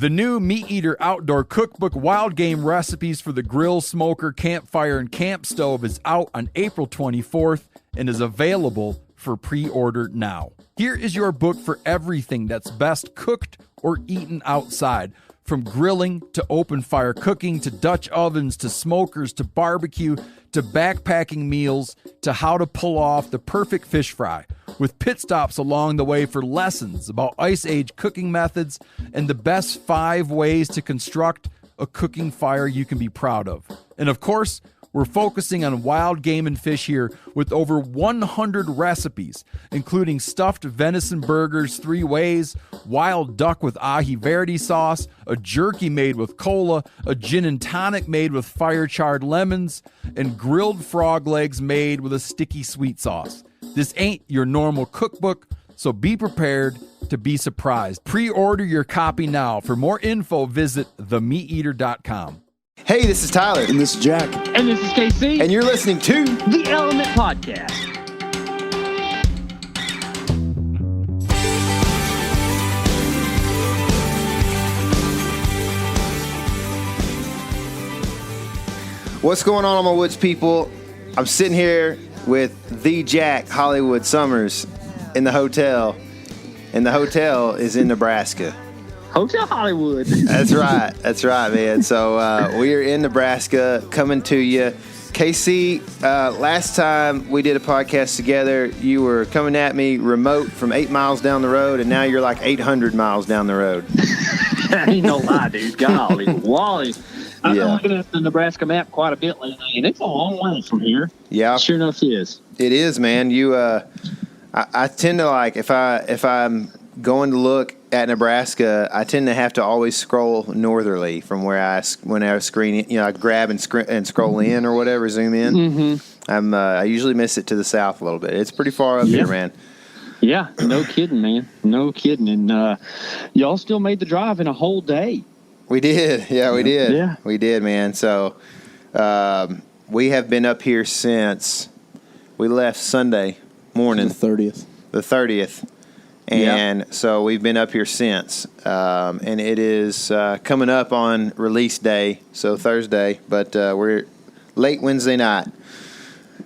The new Meat Eater Outdoor Cookbook Wild Game Recipes for the Grill, Smoker, Campfire, and Camp Stove is out on April 24th and is available for pre-order now. Here is your book for everything that's best cooked or eaten outside. From grilling to open fire cooking to Dutch ovens to smokers to barbecue to backpacking meals to how to pull off the perfect fish fry, with pit stops along the way for lessons about Ice Age cooking methods and the best 5 ways to construct a cooking fire you can be proud of. And of course, we're focusing on wild game and fish here with over 100 recipes, including stuffed venison burgers 3 ways, wild duck with ahi verde sauce, a jerky made with cola, a gin and tonic made with fire-charred lemons, and grilled frog legs made with a sticky sweet sauce. This ain't your normal cookbook, so be prepared to be surprised. Pre-order your copy now. For more info, visit themeateater.com. Hey, this is Tyler. And this is Jack. And this is K.C. And you're listening to The Element Podcast. What's going on my woods people? I'm sitting here with the Jack Hollywood Summers in the hotel. And the hotel is in Nebraska. Hotel Hollywood. That's right, man. So we are in Nebraska, coming to you. KC, last time we did a podcast together, you were coming at me remote from 8 miles down the road, and now you're like 800 miles down the road. Ain't no lie, dude. Golly, Wally. I've been looking at the Nebraska map quite a bit lately, and it's a long way from here. Yeah, sure enough, it is. It is, man. You, I tend to like if I'm going to look at Nebraska, I tend to have to always scroll northerly from where I screen, I grab and scroll in or whatever, zoom in. Mm-hmm. I usually miss it to the south a little bit. It's pretty far up here, man. Yeah, no kidding, man. No kidding. And y'all still made the drive in a whole day. We did. Yeah, we did. Yeah. We did, man. So we have been up here since we left Sunday morning. The 30th. And so we've been up here since. And it is coming up on release day, so Thursday. But we're late Wednesday night.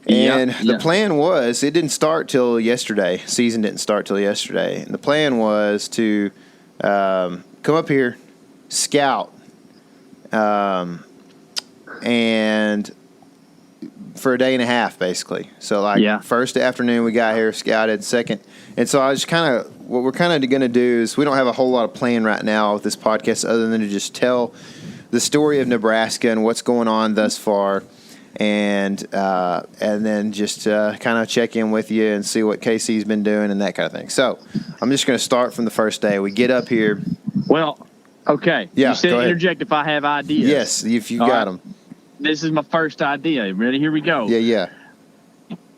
And the plan was, it didn't start till yesterday. Season didn't start till yesterday. And the plan was to come up here, scout, and for a day and a half, basically. So, first afternoon we got here, scouted, second. And so I was what we're kind of going to do is, we don't have a whole lot of plan right now with this podcast other than to just tell the story of Nebraska and what's going on thus far. And then just kind of check in with you and see what KC's been doing and that kind of thing. So I'm just going to start from the first day. We get up here. Well, okay. Yeah, you said interject if I have ideas. Yes, if you got them. This is my first idea. Ready? Here we go. Yeah.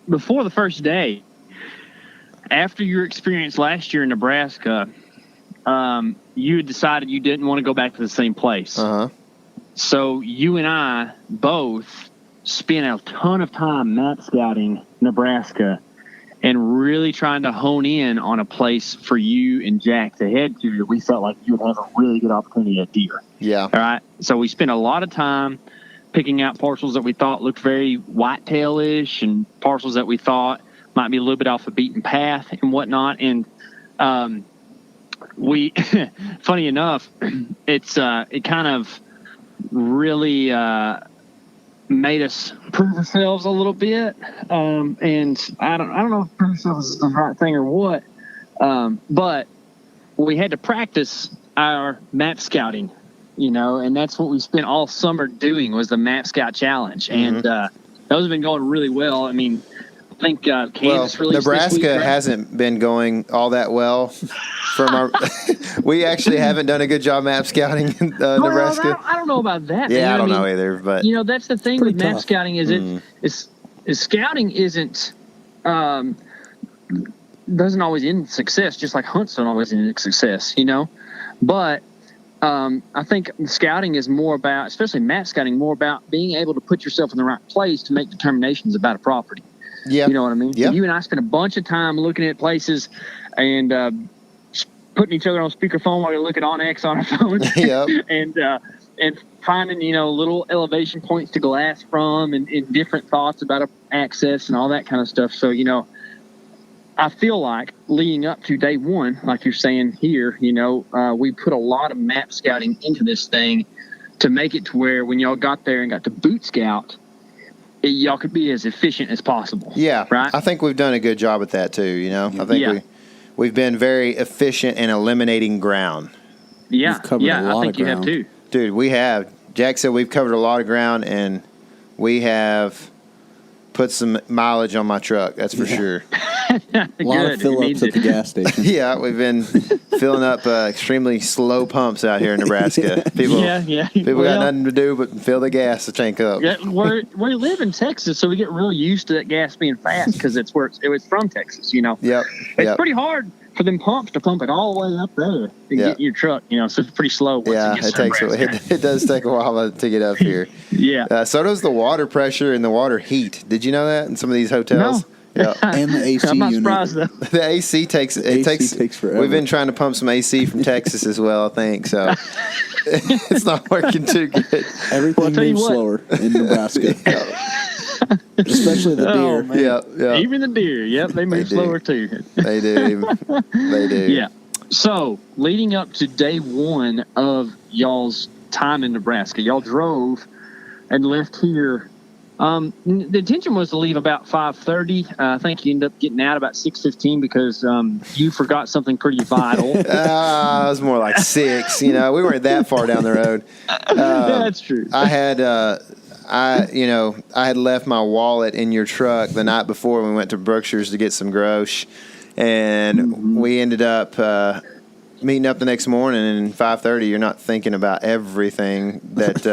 Before the first day, after your experience last year in Nebraska, you had decided you didn't want to go back to the same place. Uh-huh. So you and I both spent a ton of time map scouting Nebraska and really trying to hone in on a place for you and Jack to head to. We felt like you would have a really good opportunity at deer. Yeah. All right. So we spent a lot of time picking out parcels that we thought looked very whitetail-ish and parcels that we thought might be a little bit off the beaten path and whatnot. And we, funny enough, it kind of really made us prove ourselves a little bit. And I don't know if prove ourselves is the right thing or what, but we had to practice our map scouting, and that's what we spent all summer doing, was the Map Scout Challenge. Mm-hmm. And those have been going really well. I mean, I think Kansas released Nebraska this week, right? hasn't been going all that well. From our, we actually haven't done a good job map scouting in Nebraska. I don't know about that. Yeah, I don't know either. But that's the thing with map scouting is scouting isn't doesn't always end in success, just like hunts don't always end in success. But I think scouting is more about, especially map scouting, more about being able to put yourself in the right place to make determinations about a property. Yeah. You know what I mean? Yeah. You and I spent a bunch of time looking at places and putting each other on speakerphone while you're looking on X on our phones. Yep. and finding, little elevation points to glass from and different thoughts about access and all that kind of stuff. So, I feel like leading up to day one, like you're saying here, we put a lot of map scouting into this thing to make it to where when y'all got there and got to boot scout, y'all could be as efficient as possible. Yeah. Right? I think we've done a good job at that too, I think we've been very efficient in eliminating ground. Yeah. I think you have too. Dude, we have. Jack said we've covered a lot of ground, and we have put some mileage on my truck. That's for sure. A lot of fill-ups at the gas station. Yeah, we've been filling up extremely slow pumps out here in Nebraska. People got nothing to do but fill the gas tank up. Yeah, we live in Texas, so we get real used to that gas being fast because it was from Texas. Yep. It's pretty hard for them pumps to pump it all the way up there to get in your truck. So it's pretty slow. Once it does take a while to get up here. Yeah. So does the water pressure and the water heat. Did you know that in some of these hotels? No. Yeah. And the AC I'm not unit. surprised though. The AC takes forever. We've been trying to pump some AC from Texas as well, I think. So it's not working too good. Everything moves slower in Nebraska. Especially the deer. Yeah. Even the deer. Yep, they move slower too. They do. They do. Yeah. So leading up to day one of y'all's time in Nebraska, y'all drove and left here. The intention was to leave about 5:30. I think you ended up getting out about 6:15 because you forgot something pretty vital. It was more like 6. We weren't that far down the road. That's true. I had left my wallet in your truck the night before we went to Brookshire's to get some grosh, and we ended up meeting up the next morning. And 5:30, you're not thinking about everything that.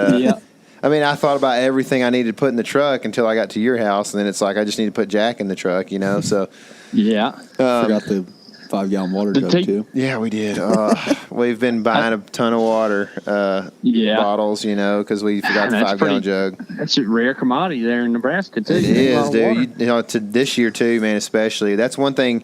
I mean, I thought about everything I needed to put in the truck until I got to your house, and then it's like I just need to put Jack in the truck, So forgot the 5-gallon water jug too. Yeah, we did. We've been buying a ton of water bottles, because we forgot the 5-gallon jug. That's a rare commodity there in Nebraska too. It is, dude. To this year too, man. Especially that's one thing.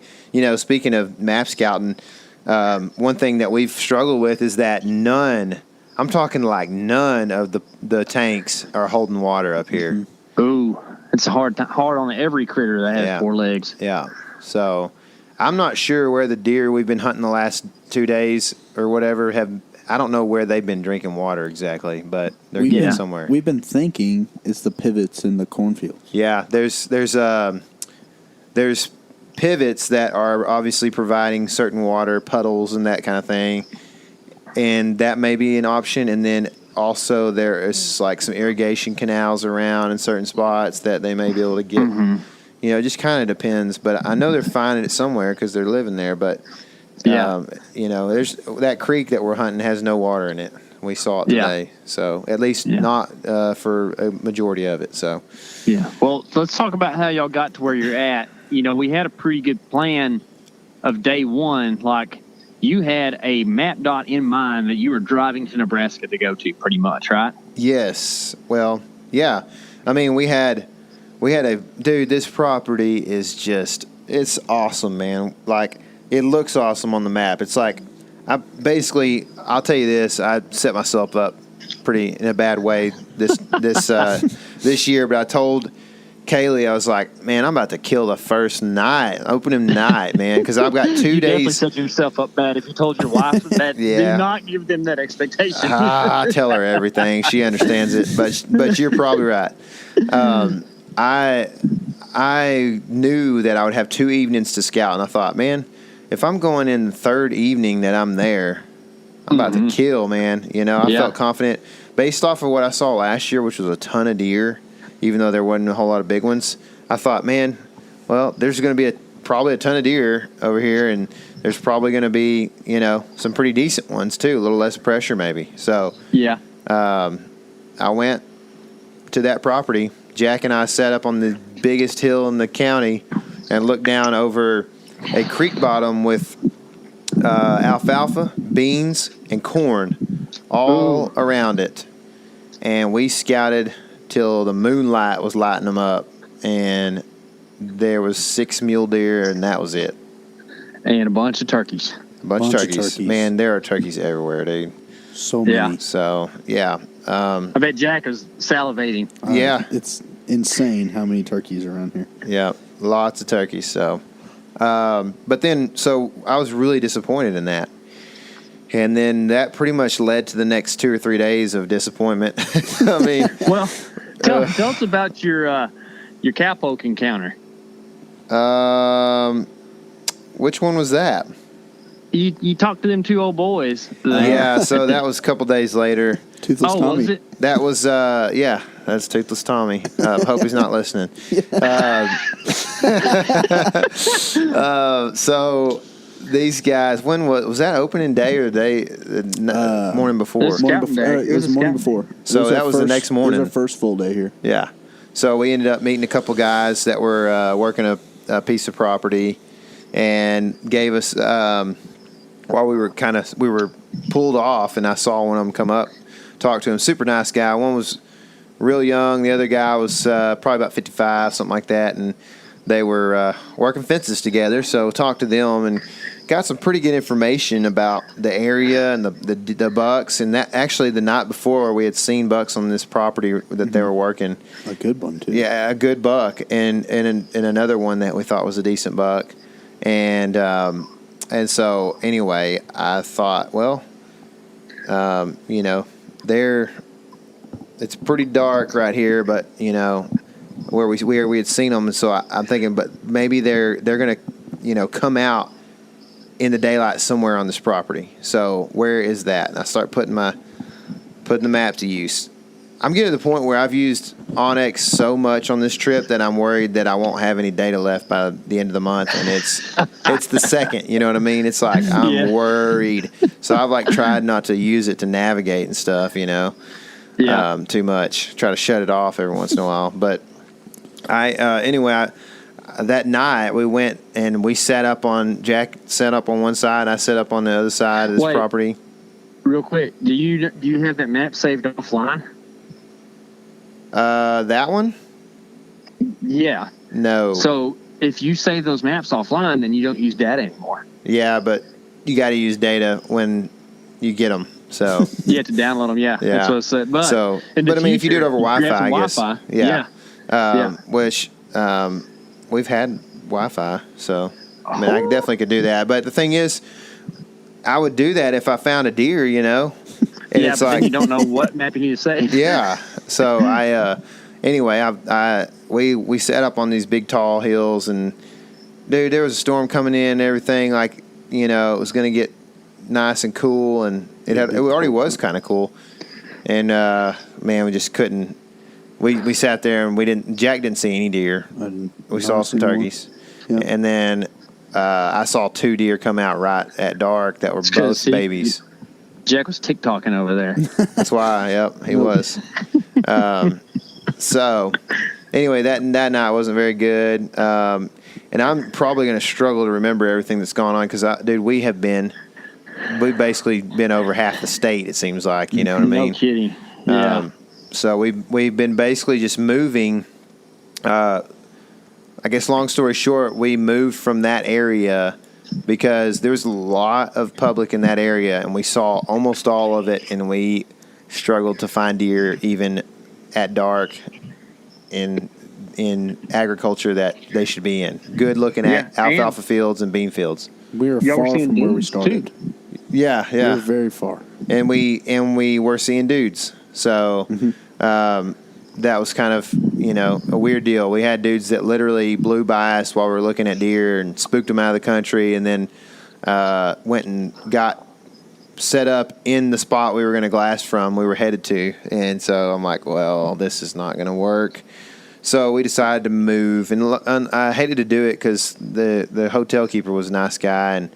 Speaking of map scouting, one thing that we've struggled with is that none. I'm talking like none of the tanks are holding water up here. Ooh, it's hard on every critter that has 4 legs. Yeah. So I'm not sure where the deer we've been hunting the last 2 days or whatever I don't know where they've been drinking water exactly, but they're getting somewhere. We've been thinking it's the pivots in the cornfields. Yeah, there's pivots that are obviously providing certain water, puddles and that kind of thing. And that may be an option. And then also there is like some irrigation canals around in certain spots that they may be able to get. It just kind of depends. But I know they're finding it somewhere because they're living there. But, there's that creek that we're hunting has no water in it. We saw it today. So at least not for a majority of it. So, Well, let's talk about how y'all got to where you're at. We had a pretty good plan of day one. Like, you had a map dot in mind that you were driving to Nebraska to go to, pretty much, right? Yes. Well, yeah. I mean, we had this property is just, it's awesome, man. Like, it looks awesome on the map. It's like, I'll tell you this, I set myself up pretty in a bad way this year, but I told Kaylee, I was like, man, I'm about to kill the first opening night, man, because I've got 2 days. You definitely set yourself up bad if you told your wife that. Do not give them that expectation. I tell her everything. She understands it, but you're probably right. I knew that I would have 2 evenings to scout, and I thought, man, if I'm going in the third evening that I'm there, I'm about to kill, man. I felt confident based off of what I saw last year, which was a ton of deer. Even though there wasn't a whole lot of big ones, I thought, man, well, there's going to be probably a ton of deer over here, and there's probably going to be, some pretty decent ones too, a little less pressure maybe. So I went to that property. Jack and I sat up on the biggest hill in the county and looked down over a creek bottom with alfalfa, beans, and corn all around it. And we scouted till the moonlight was lighting them up, and there was 6 mule deer, and that was it. And a bunch of turkeys. A bunch of turkeys. Man, there are turkeys everywhere, dude. So many. Yeah. So, yeah. I bet Jack is salivating. Yeah. It's insane how many turkeys are around here. Yeah, lots of turkeys. So, but then, so I was really disappointed in that. And then that pretty much led to the next 2 or 3 days of disappointment. I mean, well, tell us about your cowpoke encounter. Which one was that? You talked to them 2 old boys. Yeah, so that was a couple days later. Toothless Tommy. Was it? That was, that's Toothless Tommy. Hope he's not listening. So these guys, when was that opening day or the morning before? It was the morning before. So that was the next morning. It was our first full day here. Yeah. So we ended up meeting a couple guys that were working a piece of property and gave us, while we were pulled off, and I saw one of them come up, talk to him. Super nice guy. One was real young. The other guy was probably about 55, something like that. And they were working fences together. So talked to them and got some pretty good information about the area and the bucks. And that actually the night before we had seen bucks on this property that they were working. A good one too. Yeah, a good buck, and another one that we thought was a decent buck. And so anyway, I thought, well, it's pretty dark right here, but where we had seen them. So I'm thinking, but maybe they're gonna, come out in the daylight somewhere on this property. So where is that? And I start putting the map to use. I'm getting to the point where I've used Onyx so much on this trip that I'm worried that I won't have any data left by the end of the month, and it's the second. You know what I mean? It's like I'm worried, so I've tried not to use it to navigate and stuff. Too much. Try to shut it off every once in a while. But that night we went and we set up on Jack set up on one side, I set up on the other side of this property. Real quick, do you have that map saved offline? That one? Yeah. No. So if you save those maps offline, then you don't use data anymore. Yeah, but you got to use data when you get them. So you have to download them. Yeah, that's what I said. But if you do it over Wi-Fi, I guess. Yeah. Which we've had Wi-Fi, so I definitely could do that. But the thing is, I would do that if I found a deer, And it's but then you don't know what map you need to save. Yeah. So we set up on these big tall hills, and dude, there was a storm coming in and everything. It was going to get nice and cool, and it already was kind of cool. And we just couldn't. We sat there and Jack didn't see any deer. We saw some turkeys, and then I saw 2 deer come out right at dark that were both babies. Jack was TikToking over there. That's why. Yep, he was. So anyway, that night wasn't very good, and I'm probably going to struggle to remember everything that's gone on because, we've basically been over half the state. It seems like, you know what I mean? No kidding. Yeah. So we've been basically just moving. I guess long story short, we moved from that area because there was a lot of public in that area, and we saw almost all of it, and we struggled to find deer even at dark in agriculture that they should be in. Good looking at alfalfa fields and bean fields. We were far from where we started. Too. Yeah. We were very far. And we were seeing dudes. So that was kind of, a weird deal. We had dudes that literally blew by us while we were looking at deer and spooked them out of the country, and then went and got set up in the spot we were going to glass from, we were headed to. And so I'm like, well, this is not going to work. So we decided to move, and I hated to do it because the hotel keeper was a nice guy and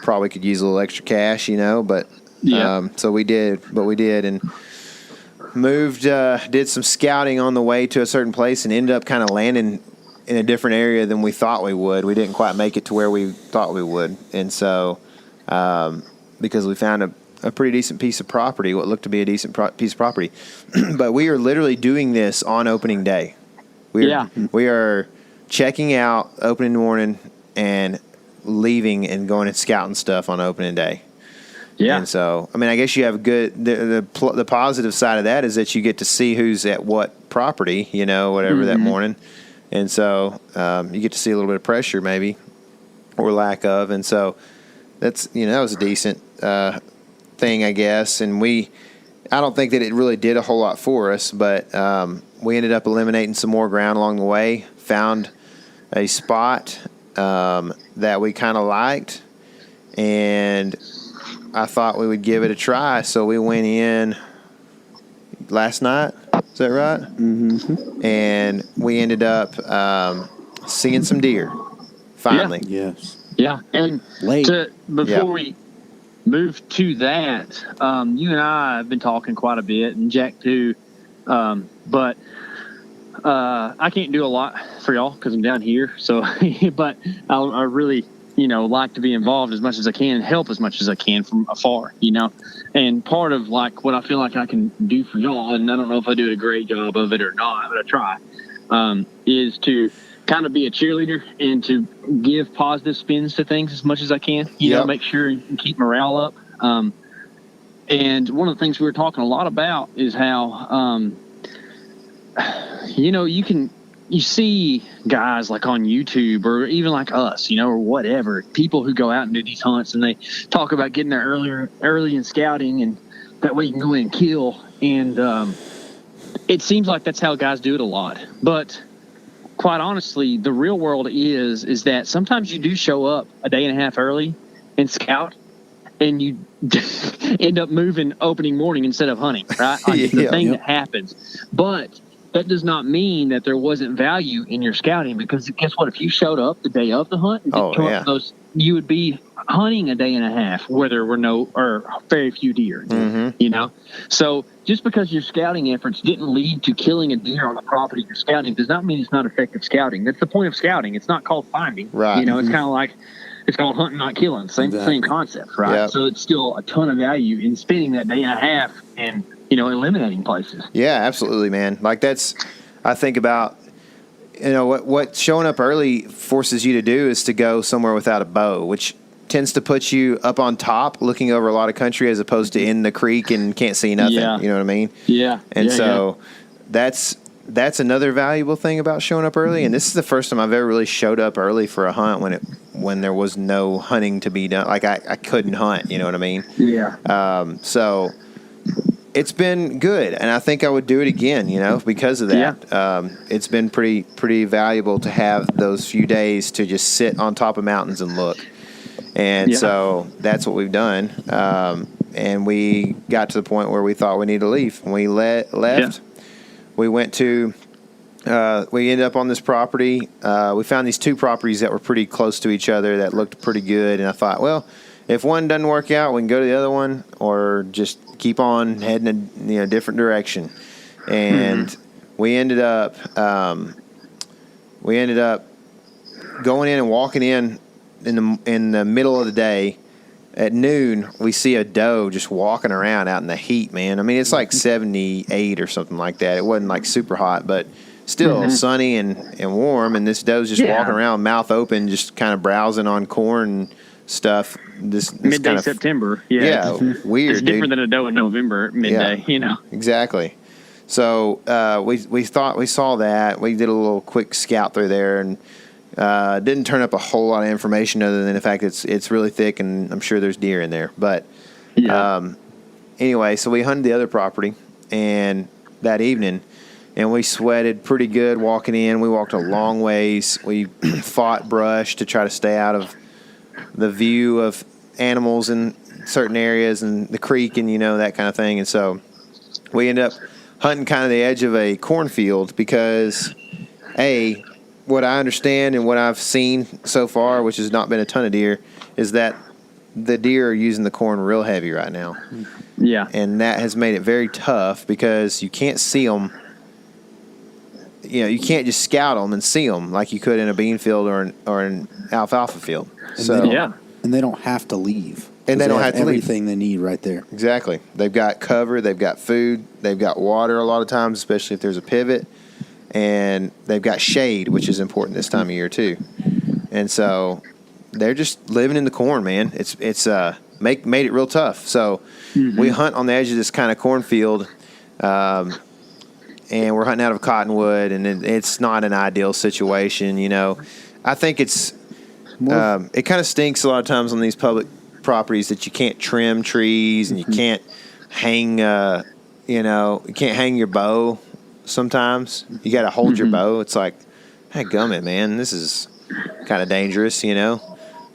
probably could use a little extra cash, but so we did, and moved, did some scouting on the way to a certain place, and ended up kind of landing in a different area than we thought we would. We didn't quite make it to where we thought we would, and so because we found a pretty decent piece of property, what looked to be a decent piece of property, but we are literally doing this on opening day. We are checking out opening morning and leaving and going and scouting stuff on opening day. Yeah. And so, I mean, I guess you have the positive side of that is that you get to see who's at what property, whatever that morning. And so you get to see a little bit of pressure maybe or lack of. And so that's, that was a decent thing, I guess. And I don't think that it really did a whole lot for us, but we ended up eliminating some more ground along the way, found a spot that we kind of liked, and I thought we would give it a try. So we went in last night. Is that right? Mm-hmm. And we ended up seeing some deer, finally. Yeah. Yes. Yeah. And before we move to that, you and I have been talking quite a bit, and Jack too. But I can't do a lot for y'all because I'm down here. So, but I really, like to be involved as much as I can and help as much as I can from afar, And part of like what I feel like I can do for y'all, and I don't know if I do a great job of it or not, but I try, is to kind of be a cheerleader and to give positive spins to things as much as I can, make sure and keep morale up. And one of the things we were talking a lot about is how, you see guys like on YouTube or even like us, or whatever, people who go out and do these hunts and they talk about getting there early in scouting, and that way you can go in and kill. And it seems like that's how guys do it a lot. But quite honestly, the real world is that sometimes you do show up a day and a half early and scout, and you end up moving opening morning instead of hunting, right? It's the thing that happens. But that does not mean that there wasn't value in your scouting, because guess what? If you showed up the day of the hunt, you would be hunting a day and a half where there were very few deer, So just because your scouting efforts didn't lead to killing a deer on the property you're scouting does not mean it's not effective scouting. That's the point of scouting. It's not called finding, right? It's kind of like, it's called hunting, not killing. Same concept, right? Yep. So it's still a ton of value in spending that day and a half and, eliminating places. Yeah, absolutely, man. Like I think about, what showing up early forces you to do is to go somewhere without a bow, which tends to put you up on top looking over a lot of country as opposed to in the creek and can't see nothing. Yeah. You know what I mean? Yeah. And that's another valuable thing about showing up early. And this is the first time I've ever really showed up early for a hunt when there was no hunting to be done. Like I couldn't hunt, you know what I mean? Yeah. So it's been good, and I think I would do it again, because of that. Yeah. It's been pretty valuable to have those few days to just sit on top of mountains and look. And so that's what we've done. And we got to the point where we thought we needed to leave. When we left, we went to we ended up on this property. We found these two properties that were pretty close to each other that looked pretty good. And I thought, well, if one doesn't work out, we can go to the other one or just keep on heading in a different direction. And we ended up going in and walking in the middle of the day. At noon, we see a doe just walking around out in the heat, man. I mean, it's like 78 or something like that. It wasn't like super hot, but still sunny and warm. And this doe's just walking around, mouth open, just kind of browsing on corn and stuff. This midday kind of, September. Weird. It's different than a doe in November at midday. Exactly. So we thought we saw that. We did a little quick scout through there and didn't turn up a whole lot of information other than the fact it's really thick and I'm sure there's deer in there. But anyway, so we hunted the other property and that evening, and we sweated pretty good walking in. We walked a long ways. We fought brush to try to stay out of the view of animals in certain areas and the creek and that kind of thing. And so we ended up hunting kind of the edge of a cornfield because what I understand and what I've seen so far, which has not been a ton of deer, is that the deer are using the corn real heavy right now. Yeah. And that has made it very tough because you can't see them. You can't just scout them and see them like you could in a bean field or an alfalfa field. And they don't have to leave. And they don't have to leave. Everything they need right there. Exactly. They've got cover. They've got food. They've got water a lot of times, especially if there's a pivot. And they've got shade, which is important this time of year too. And so they're just living in the corn, man. It's made it real tough. So we hunt on the edge of this kind of cornfield, and we're hunting out of cottonwood, and it's not an ideal situation. I think it kind of stinks a lot of times on these public properties that you can't trim trees and you can't hang, you can't hang your bow. Sometimes you got to hold your bow. It's like, hey, gummit, man, this is kind of dangerous,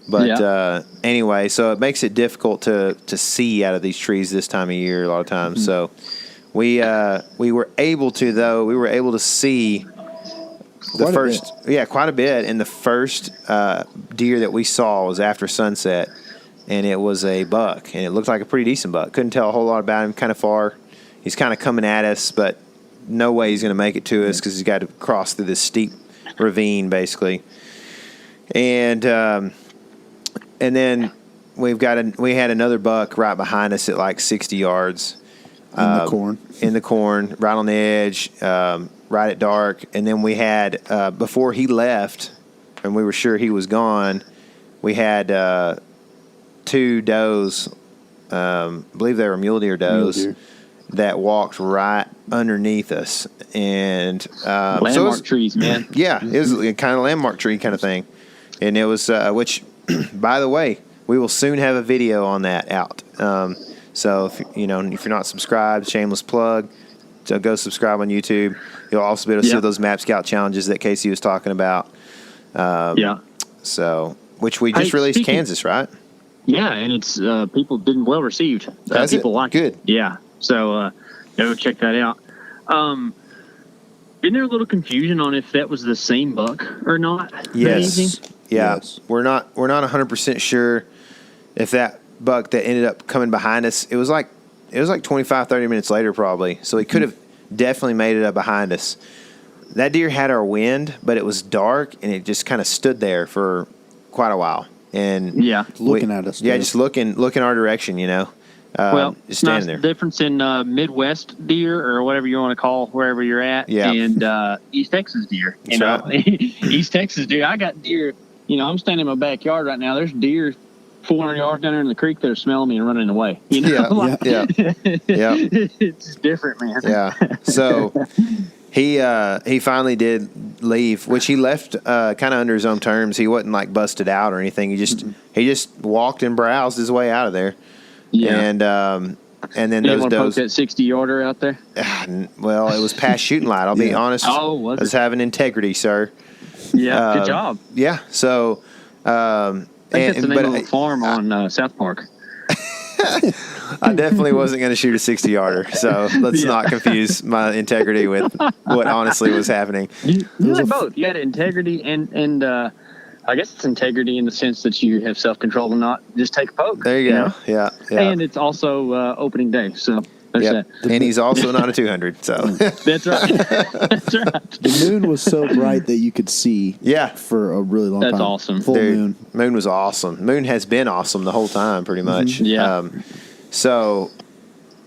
But anyway, so it makes it difficult to see out of these trees this time of year a lot of times. So we were able to see quite a bit. And the first deer that we saw was after sunset, and it was a buck, and it looked like a pretty decent buck. Couldn't tell a whole lot about him, kind of far. He's kind of coming at us, but no way he's going to make it to us because he's got to cross through this steep ravine, basically. And then we had another buck right behind us at like 60 yards. In the corn, right on the edge, right at dark. And then we had, before he left, and we were sure he was gone, we had 2 does, I believe they were mule deer does, that walked right underneath us. And landmark trees, man. Yeah, it was a kind of landmark tree kind of thing. And it was, which, by the way, we will soon have a video on that out. So if you're not subscribed, shameless plug, so go subscribe on YouTube. You'll also be able to see those Map Scout challenges that K.C. was talking about. So, which we just released Kansas, right? Yeah, and it's people been well received. People like good. It. Yeah, so go check that out. Isn't there a little confusion on if that was the same buck or not? Yes. Yeah. Yes. We're not 100% sure if that buck that ended up coming behind us. It was like 25, 30 minutes later probably. So he could have definitely made it up behind us. That deer had our wind, but it was dark and it just kind of stood there for quite a while. And looking at us. Yeah, just looking our direction, Well, just standing there. Difference in Midwest deer or whatever you want to call wherever you're at, and East Texas deer. East Texas deer. I got deer. I'm standing in my backyard right now. There's deer 400 yards down there in the creek that are smelling me and running away. Yeah. It's different, man. Yeah. So he finally did leave, which he left kind of under his own terms. He wasn't like busted out or anything. He just walked and browsed his way out of there. Yeah. And then those does that 60-yarder out there. Well, it was past shooting light. I'll be honest. Oh, was it? I was having integrity, sir. Yeah, good job. Yeah. So, I think that's the name of a farm on South Park. I definitely wasn't going to shoot a 60-yarder, so let's not confuse my integrity with what honestly was happening. You had both. You had integrity and I guess it's integrity in the sense that you have self-control and not just take a poke. There you go. Yeah. And it's also opening day, so there's that. And he's also not a 200, so. That's right. That's right. The moon was so bright that you could see for a really long time. That's awesome. Full moon. Moon was awesome. Moon has been awesome the whole time, pretty much. Yeah. So,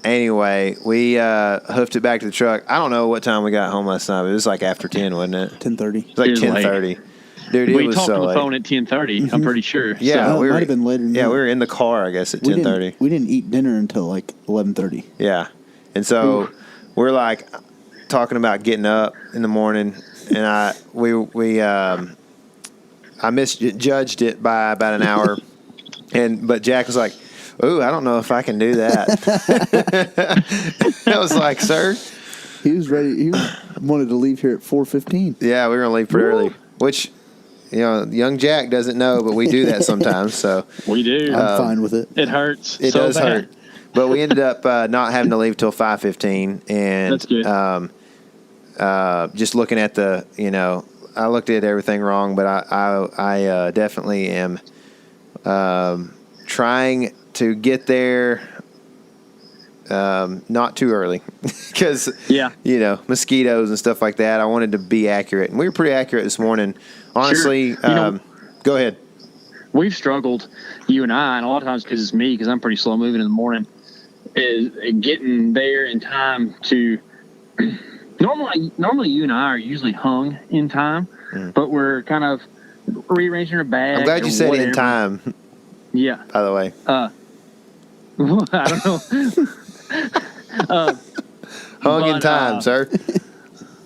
anyway, we hoofed it back to the truck. I don't know what time we got home last night, but it was like after 10, wasn't it? 10:30. It was like 10:30. Dude, it was so late. We talked on the phone at 10:30. I'm pretty sure. Yeah, it might have been later. We were in the car, I guess, at 10:30. We didn't eat dinner until like 11:30. Yeah, and so we're like talking about getting up in the morning, and I misjudged it by about an hour, but Jack was like, "Ooh, I don't know if I can do that." I was like, "Sir." He was ready. He wanted to leave here at 4:15. Yeah, we were gonna leave pretty early, which. Young Jack doesn't know, but we do that sometimes. So we do. I'm fine with it. It hurts. It does hurt. But we ended up not having to leave till 5:15, and that's good. Just looking at I looked at everything wrong, but I definitely am trying to get there not too early because mosquitoes and stuff like that. I wanted to be accurate, and we were pretty accurate this morning. Honestly, sure. Go ahead. We've struggled, you and I, and a lot of times because it's me, because I'm pretty slow moving in the morning, is getting there in time to. Normally, you and I are usually hung in time, but we're kind of rearranging her bag. I'm glad you said whatever. in time. Yeah. By the way. I don't know. Hung in time, sir.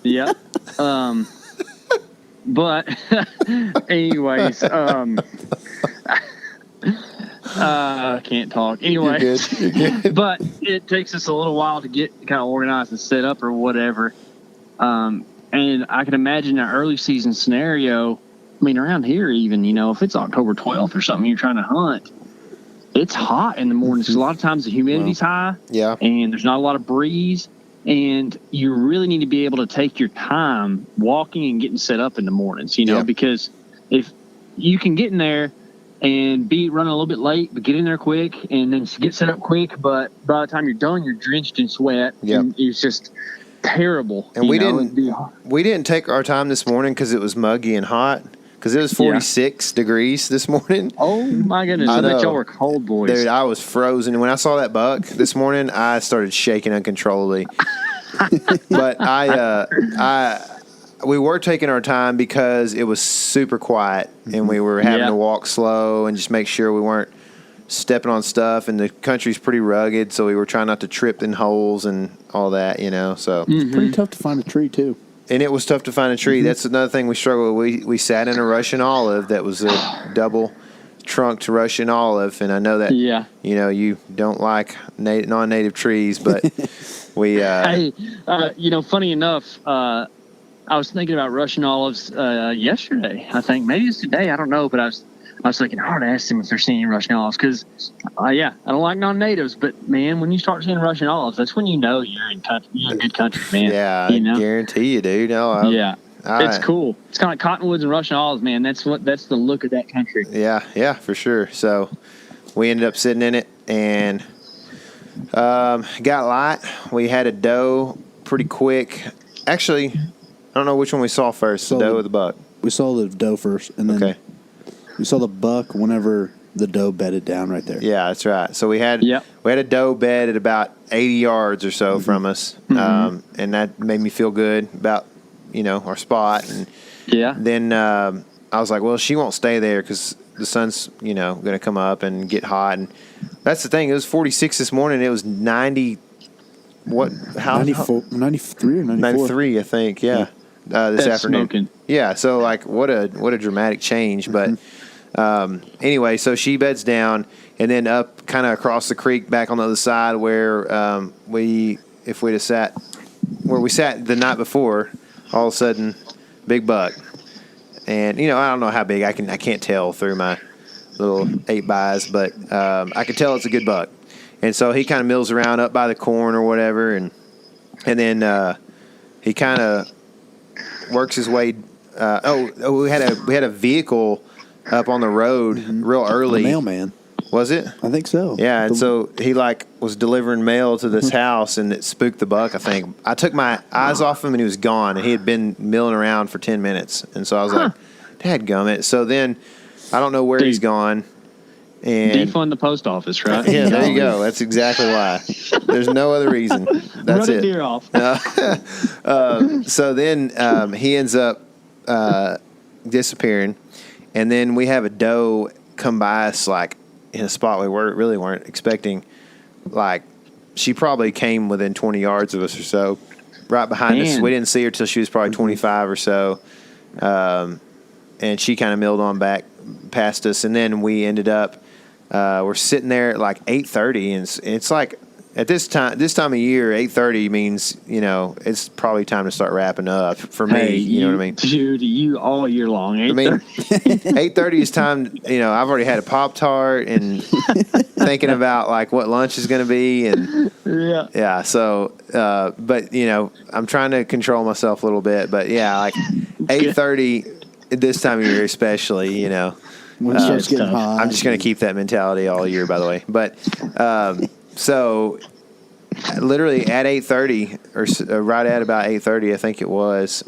Yeah. But anyways, I can't talk. Anyway, You're good. But it takes us a little while to get kind of organized and set up or whatever. And I can imagine an early season scenario. I mean, around here, even, if it's October 12th or something, you're trying to hunt. It's hot in the mornings. A lot of times the humidity's high. Yeah. And there's not a lot of breeze. And you really need to be able to take your time walking and getting set up in the mornings, because if you can get in there and be running a little bit late, but get in there quick and then get set up quick. But by the time you're done, you're drenched in sweat. Yep. And it's just terrible. And we didn't take our time this morning because it was muggy and hot. Because it was 46 degrees this morning. Oh, my goodness. I bet y'all were cold, boys. Dude, I was frozen. And when I saw that buck this morning, I started shaking uncontrollably. But we were taking our time because it was super quiet. And we were having to walk slow and just make sure we weren't stepping on stuff. And the country's pretty rugged, so we were trying not to trip in holes and all that, So It's pretty tough to find a tree, too. And it was tough to find a tree. That's another thing we struggled with. We sat in a Russian olive that was a double trunked Russian olive, and I know that you don't like non-native trees, but we. Hey, funny enough, I was thinking about Russian olives yesterday. I think maybe it's today. I don't know, but I was thinking I ought to ask them if they're seeing Russian olives because, I don't like non-natives, but man, when you start seeing Russian olives, that's when you know you're in good country, man. Yeah, I guarantee you, dude. It's cool. It's kind of like cottonwoods and Russian olives, man. That's the look of that country. Yeah, for sure. So we ended up sitting in it and got light. We had a doe pretty quick. Actually, I don't know which one we saw first, the doe or the buck. We saw the doe first, and then we saw the buck whenever the doe bedded down right there. Yeah, that's right. So we had a doe bed at about 80 yards or so from us, and that made me feel good about our spot. And then I was like, well, she won't stay there because the sun's going to come up and get hot. And that's the thing. It was 46 this morning. It was 90. What? How? 94, 93 or 94? 93, I think. Yeah. This That's afternoon. Smoking. Yeah. So what a dramatic change, but. Anyway, so she beds down, and then up kind of across the creek back on the other side where we sat the night before, all of a sudden, big buck. And, I don't know how big. I can't tell through my little 8x, but I could tell it's a good buck. And so he kind of mills around up by the corn or whatever, and then he kind of works his way. We had a vehicle up on the road real early. The mailman. Was it? I think so. Yeah, and so he was delivering mail to this house, and it spooked the buck, I think. I took my eyes off him, and he was gone, and he had been milling around for 10 minutes. And so I was like, dadgummit. So then I don't know where he's gone. And defund the post office, right? Yeah, there you go. That's exactly why. There's no other reason. That's Run it. Deer off. So then he ends up disappearing. And then we have a doe come by us, in a spot we really weren't expecting. She probably came within 20 yards of us or so, right behind us. We didn't see her till she was probably 25 or so. And she kind of milled on back past us. And then we ended up, we're sitting there at 8:30. And it's at this time of year, 8:30 means, it's probably time to start wrapping up for me. You know what I mean? Dude, you all year long. 8:30 is time, I've already had a Pop-Tart and thinking about what lunch is going to be. And yeah. So, but I'm trying to control myself a little bit, but 8:30 at this time of year, especially, When it starts getting hot. I'm just going to keep that mentality all year, by the way. But, so literally at 8:30 or right at about 8:30, I think it was.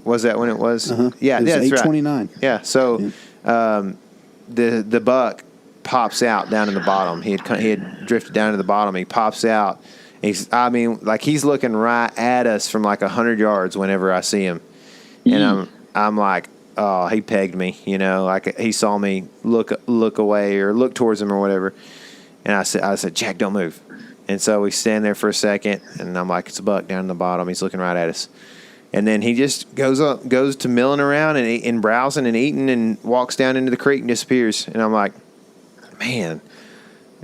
Was that when it was? Yeah, that's 8:29. Right. Yeah. So the buck pops out down in the bottom. He had drifted down to the bottom. He pops out. He's looking right at us from 100 yards whenever I see him, and I'm like, oh, he pegged me, like he saw me look away or look towards him or whatever. And I said, Jack, don't move. And so we stand there for a second, and I'm like, it's a buck down in the bottom. He's looking right at us. And then he just goes to milling around and browsing and eating and walks down into the creek and disappears. And I'm like, man,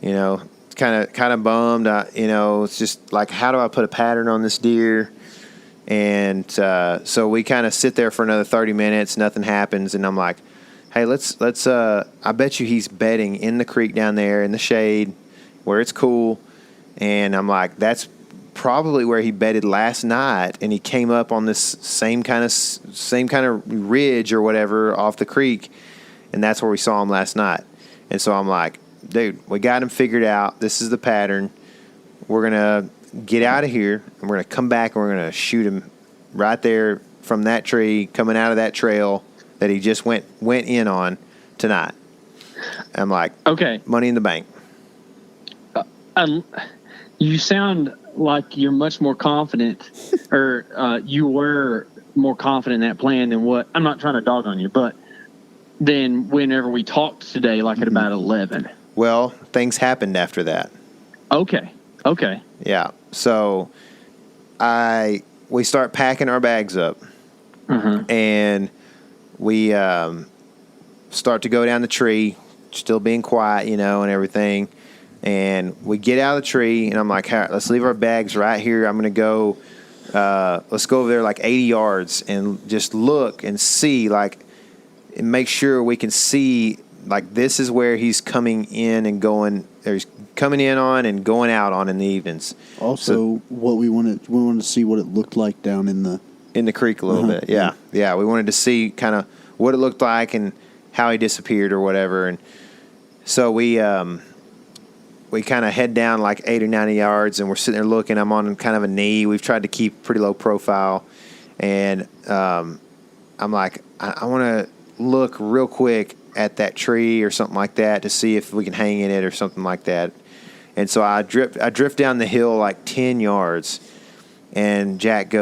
kind of bummed. It's just like, how do I put a pattern on this deer? And so we kind of sit there for another 30 minutes. Nothing happens. And I'm like, hey, let's. I bet you he's bedding in the creek down there in the shade where it's cool. And I'm like, that's probably where he bedded last night, and he came up on this same kind of ridge or whatever off the creek, and that's where we saw him last night. And so I'm like, dude, we got him figured out. This is the pattern. We're gonna get out of here, and we're gonna come back, and we're gonna shoot him right there from that tree coming out of that trail that he just went in on tonight. I'm like, okay, money in the bank. You sound like you're much more confident, or you were more confident in that plan than what. I'm not trying to dog on you, but then whenever we talked today, like at about 11. Well, things happened after that. Okay. Yeah. So we start packing our bags up, and we start to go down the tree, still being quiet, and everything. And we get out of the tree, and I'm like, all right, let's leave our bags right here. I'm going to go, let's go over there like 80 yards and just look and see, and make sure we can see, this is where he's coming in and going, or he's coming in on and going out on in the evenings. Also, what we wanted to see what it looked like down in the creek a little bit. Yeah. Yeah. We wanted to see kind of what it looked like and how he disappeared or whatever. And so we kind of head down like 80 or 90 yards, and we're sitting there looking. I'm on kind of a knee. We've tried to keep pretty low profile. And I'm like, I want to look real quick at that tree or something like that to see if we can hang in it or something like that. And so I drift down the hill like 10 yards, and Jack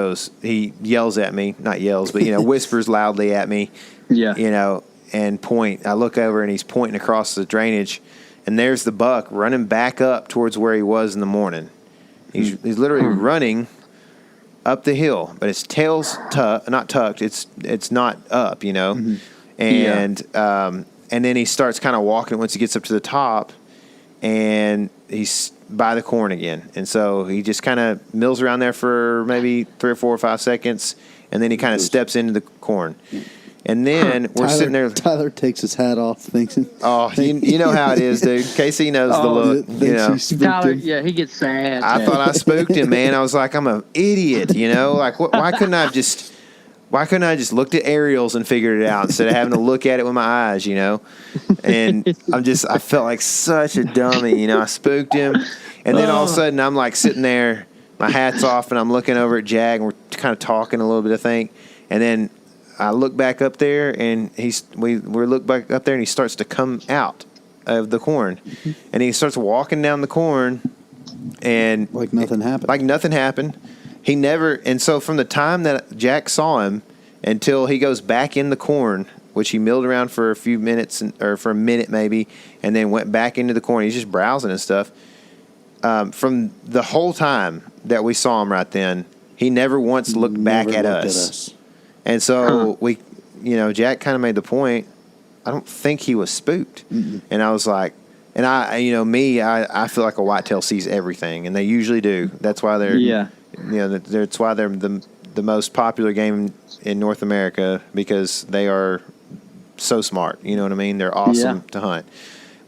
he yells at me, not yells, but, whispers loudly at me, and point. I look over, and he's pointing across the drainage. And there's the buck running back up towards where he was in the morning. He's literally running up the hill, but his tail's not tucked. It's not up, And then he starts kind of walking once he gets up to the top, and he's by the corn again. And so he just kind of mills around there for maybe 3 or 4 or 5 seconds, and then he kind of steps into the corn. And then we're sitting there. Tyler takes his hat off, thinking. Oh, you know how it is, dude. K.C. knows the look. Tyler, yeah, he gets sad. I thought I spooked him, man. I was like, I'm an idiot, Like, why couldn't I just looked at aerials and figured it out instead of having to look at it with my eyes, And I felt like such a dummy, I spooked him. And then all of a sudden, I'm like sitting there, my hat's off, and I'm looking over at Jag, and we're kind of talking a little bit, I think. And then I look back up there, and we look back up there, and he starts to come out of the corn, and he starts walking down the corn, and like nothing happened. He never, and so from the time that Jack saw him until he goes back in the corn, which he milled around for a few minutes or for a minute maybe, and then went back into the corn. He's just browsing and stuff. From the whole time that we saw him right then, he never once looked back at us. And so Jack kind of made the point, I don't think he was spooked. Mm-mm. And I was like, and I feel like a whitetail sees everything, and they usually do. That's why that's why they're the most popular game in North America, because they are so smart. You know what I mean? They're awesome to hunt.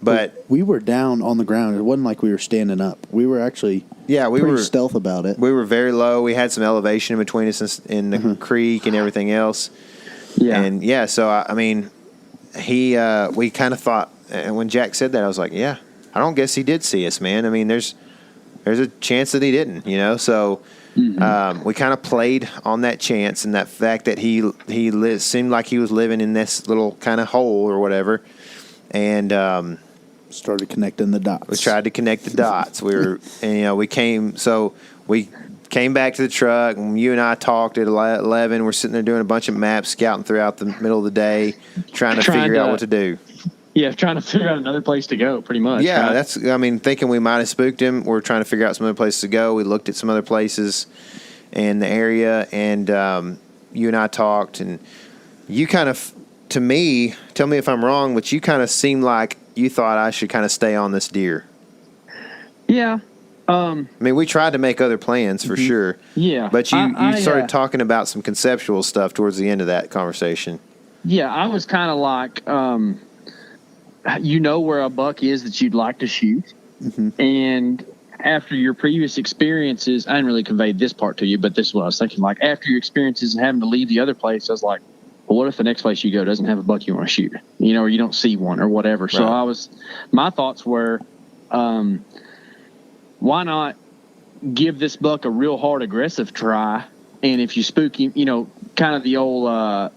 But we were down on the ground. It wasn't like we were standing up. We were actually pretty stealth about it. We were very low. We had some elevation in between us in the creek and everything else. Yeah. And so I mean, we kind of thought, and when Jack said that, I was like, yeah, I don't guess he did see us, man. I mean, there's a chance that he didn't, So we kind of played on that chance and that fact that he seemed like he was living in this little kind of hole or whatever, and started connecting the dots. We tried to connect the dots. We came came back to the truck, and you and I talked at 11. We're sitting there doing a bunch of maps, scouting throughout the middle of the day, trying to figure out what to do. Yeah, trying to figure out another place to go, pretty much. Yeah, right? Thinking we might have spooked him. We're trying to figure out some other places to go. We looked at some other places in the area, and you and I talked, and you kind of, to me, tell me if I'm wrong, but you kind of seemed like you thought I should kind of stay on this deer. Yeah. We tried to make other plans for sure. Yeah. But you started talking about some conceptual stuff towards the end of that conversation. Yeah, I was kind of like, where a buck is that you'd like to shoot. Mm-hmm. And after your previous experiences, I didn't really convey this part to you, but this is what I was thinking. Like, after your experiences and having to leave the other place, I was like, well, what if the next place you go doesn't have a buck you want to shoot? Or you don't see one or whatever. Right. So my thoughts were, why not give this buck a real hard aggressive try? And if you spook him, kind of the old,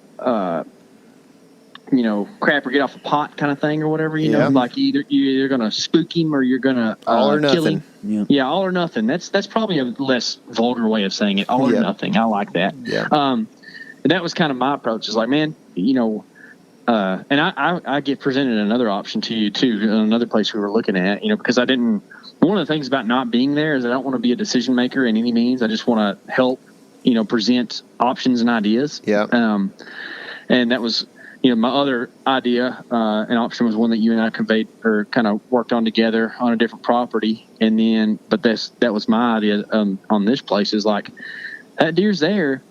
crap or get off a pot kind of thing or whatever, like you're either going to spook him or you're going to kill him. Yeah, all or nothing. That's probably a less vulgar way of saying it. All or nothing. I like that. Yeah. And that was kind of my approach. It's like, man, and I get presented another option to you too, another place we were looking at, because one of the things about not being there is I don't want to be a decision maker in any means. I just want to help, present options and ideas. Yeah. And that was, my other idea, an option was one that you and I conveyed or kind of worked on together on a different property. And then, but that was my idea on this place is like, that deer's there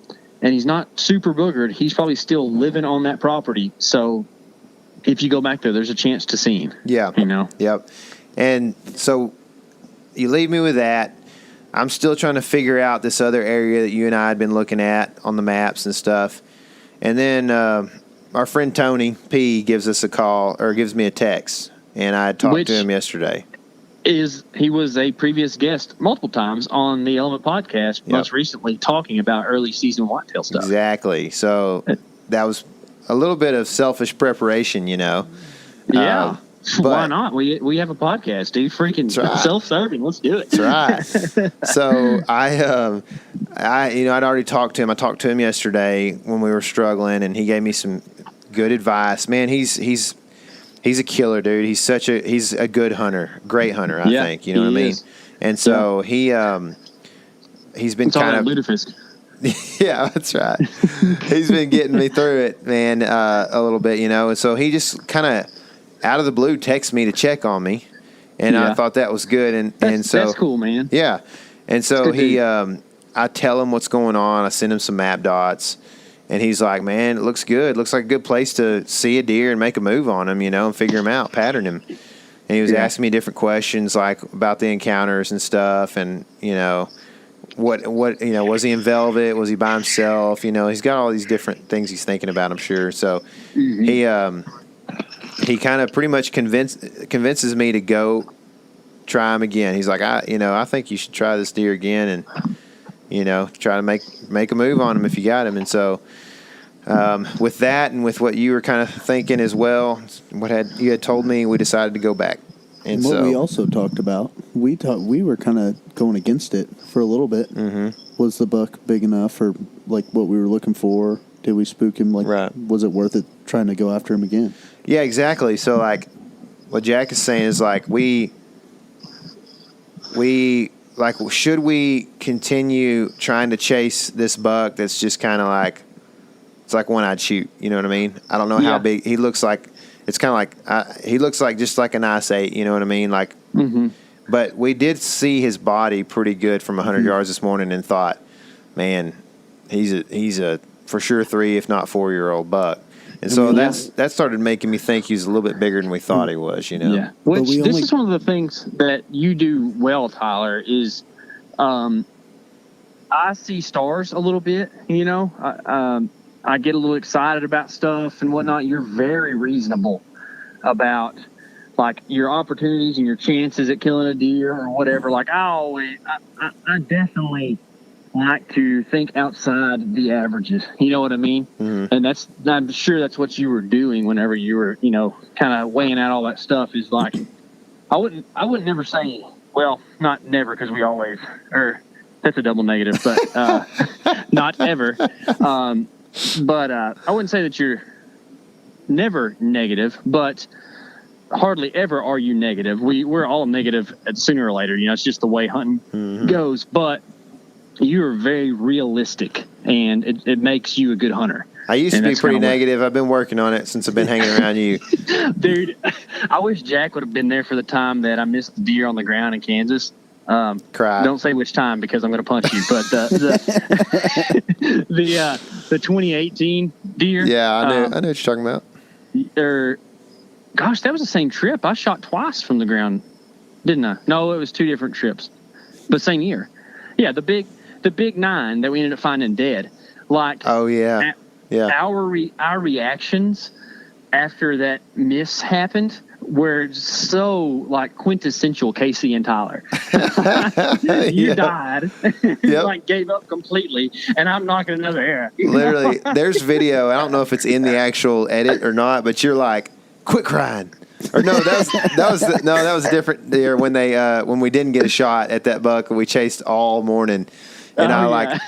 and he's not super boogered. He's probably still living on that property. So if you go back there, there's a chance to see him. Yeah. Yep. And so you leave me with that. I'm still trying to figure out this other area that you and I had been looking at on the maps and stuff. And then our friend Tony P gives us a call or gives me a text, and I talked to him yesterday. He was a previous guest multiple times on the Element podcast, most recently talking about early season whitetail stuff. Exactly. So that was a little bit of selfish preparation, Yeah. Why not? We have a podcast, dude. Freaking self-serving. Let's do it. That's right. So I'd already talked to him. I talked to him yesterday when we were struggling, and he gave me some good advice. Man, he's a killer, dude. He's a good hunter, great hunter. I think you know what I mean. Is. And so he's been kind of lutefisk. Yeah, that's right. He's been getting me through it, man, a little bit, And so he just kind of out of the blue texted me to check on me, and I thought that was good. And so that's cool, man. Yeah, and so I tell him what's going on. I send him some map dots, and he's like, "Man, it looks good. Looks like a good place to see a deer and make a move on him, and figure him out, pattern him." And he was asking me different questions like about the encounters and stuff, and what was he in velvet? Was he by himself? He's got all these different things he's thinking about, I'm sure. So he kind of pretty much convinces me to go try him again. He's like, I think you should try this deer again and, try to make a move on him if you got him. And so with that and with what you were kind of thinking as well, you had told me, we decided to go back. And what we also talked about, we were kind of going against it for a little bit. Mm-hmm. Was the buck big enough for like what we were looking for? Did we spook him? Was it worth it trying to go after him again? Yeah, exactly. So, like, what Jack is saying is, like, should we continue trying to chase this buck that's just kind of like, it's like one-eyed shoot, you know what I mean? I don't know how big he looks like. It's kind of like, he looks like just like an ice 8, you know what I mean? Like, but we did see his body pretty good from 100 yards this morning and thought, man, he's a for sure 3, if not 4-year-old buck. And so that started making me think he was a little bit bigger than we thought he was, Yeah. Which this is one of the things that you do well, Tyler, is I see stars a little bit, I get a little excited about stuff and whatnot. You're very reasonable about like your opportunities and your chances at killing a deer or whatever. Like I definitely like to think outside the averages. You know what I mean? Mm-hmm. And I'm sure that's what you were doing whenever you were, kind of weighing out all that stuff. Is like, I wouldn't never say, well, not never, because we always, or That's a double negative, but not ever. But I wouldn't say that you're never negative, but hardly ever are you negative. We're all negative sooner or later. It's just the way hunting goes. But you're very realistic, and it makes you a good hunter. I used to be pretty negative. I've been working on it since I've been hanging around you. Dude, I wish Jack would have been there for the time that I missed the deer on the ground in Kansas. Cry. Don't say which time because I'm going to punch you. But the 2018 deer. Yeah, I know what you're talking about. Gosh, that was the same trip. I shot twice from the ground, didn't I? No, it was 2 different trips, but same year. Yeah, the big 9 that we ended up finding dead. Like, oh yeah, our reactions after that miss happened were so like quintessential K.C. and Tyler. You died, like gave up completely, and I'm knocking another air. Literally, there's video. I don't know if it's in the actual edit or not, but you're like, quit crying. Or no, that was a different deer when we didn't get a shot at that buck. We chased all morning, and I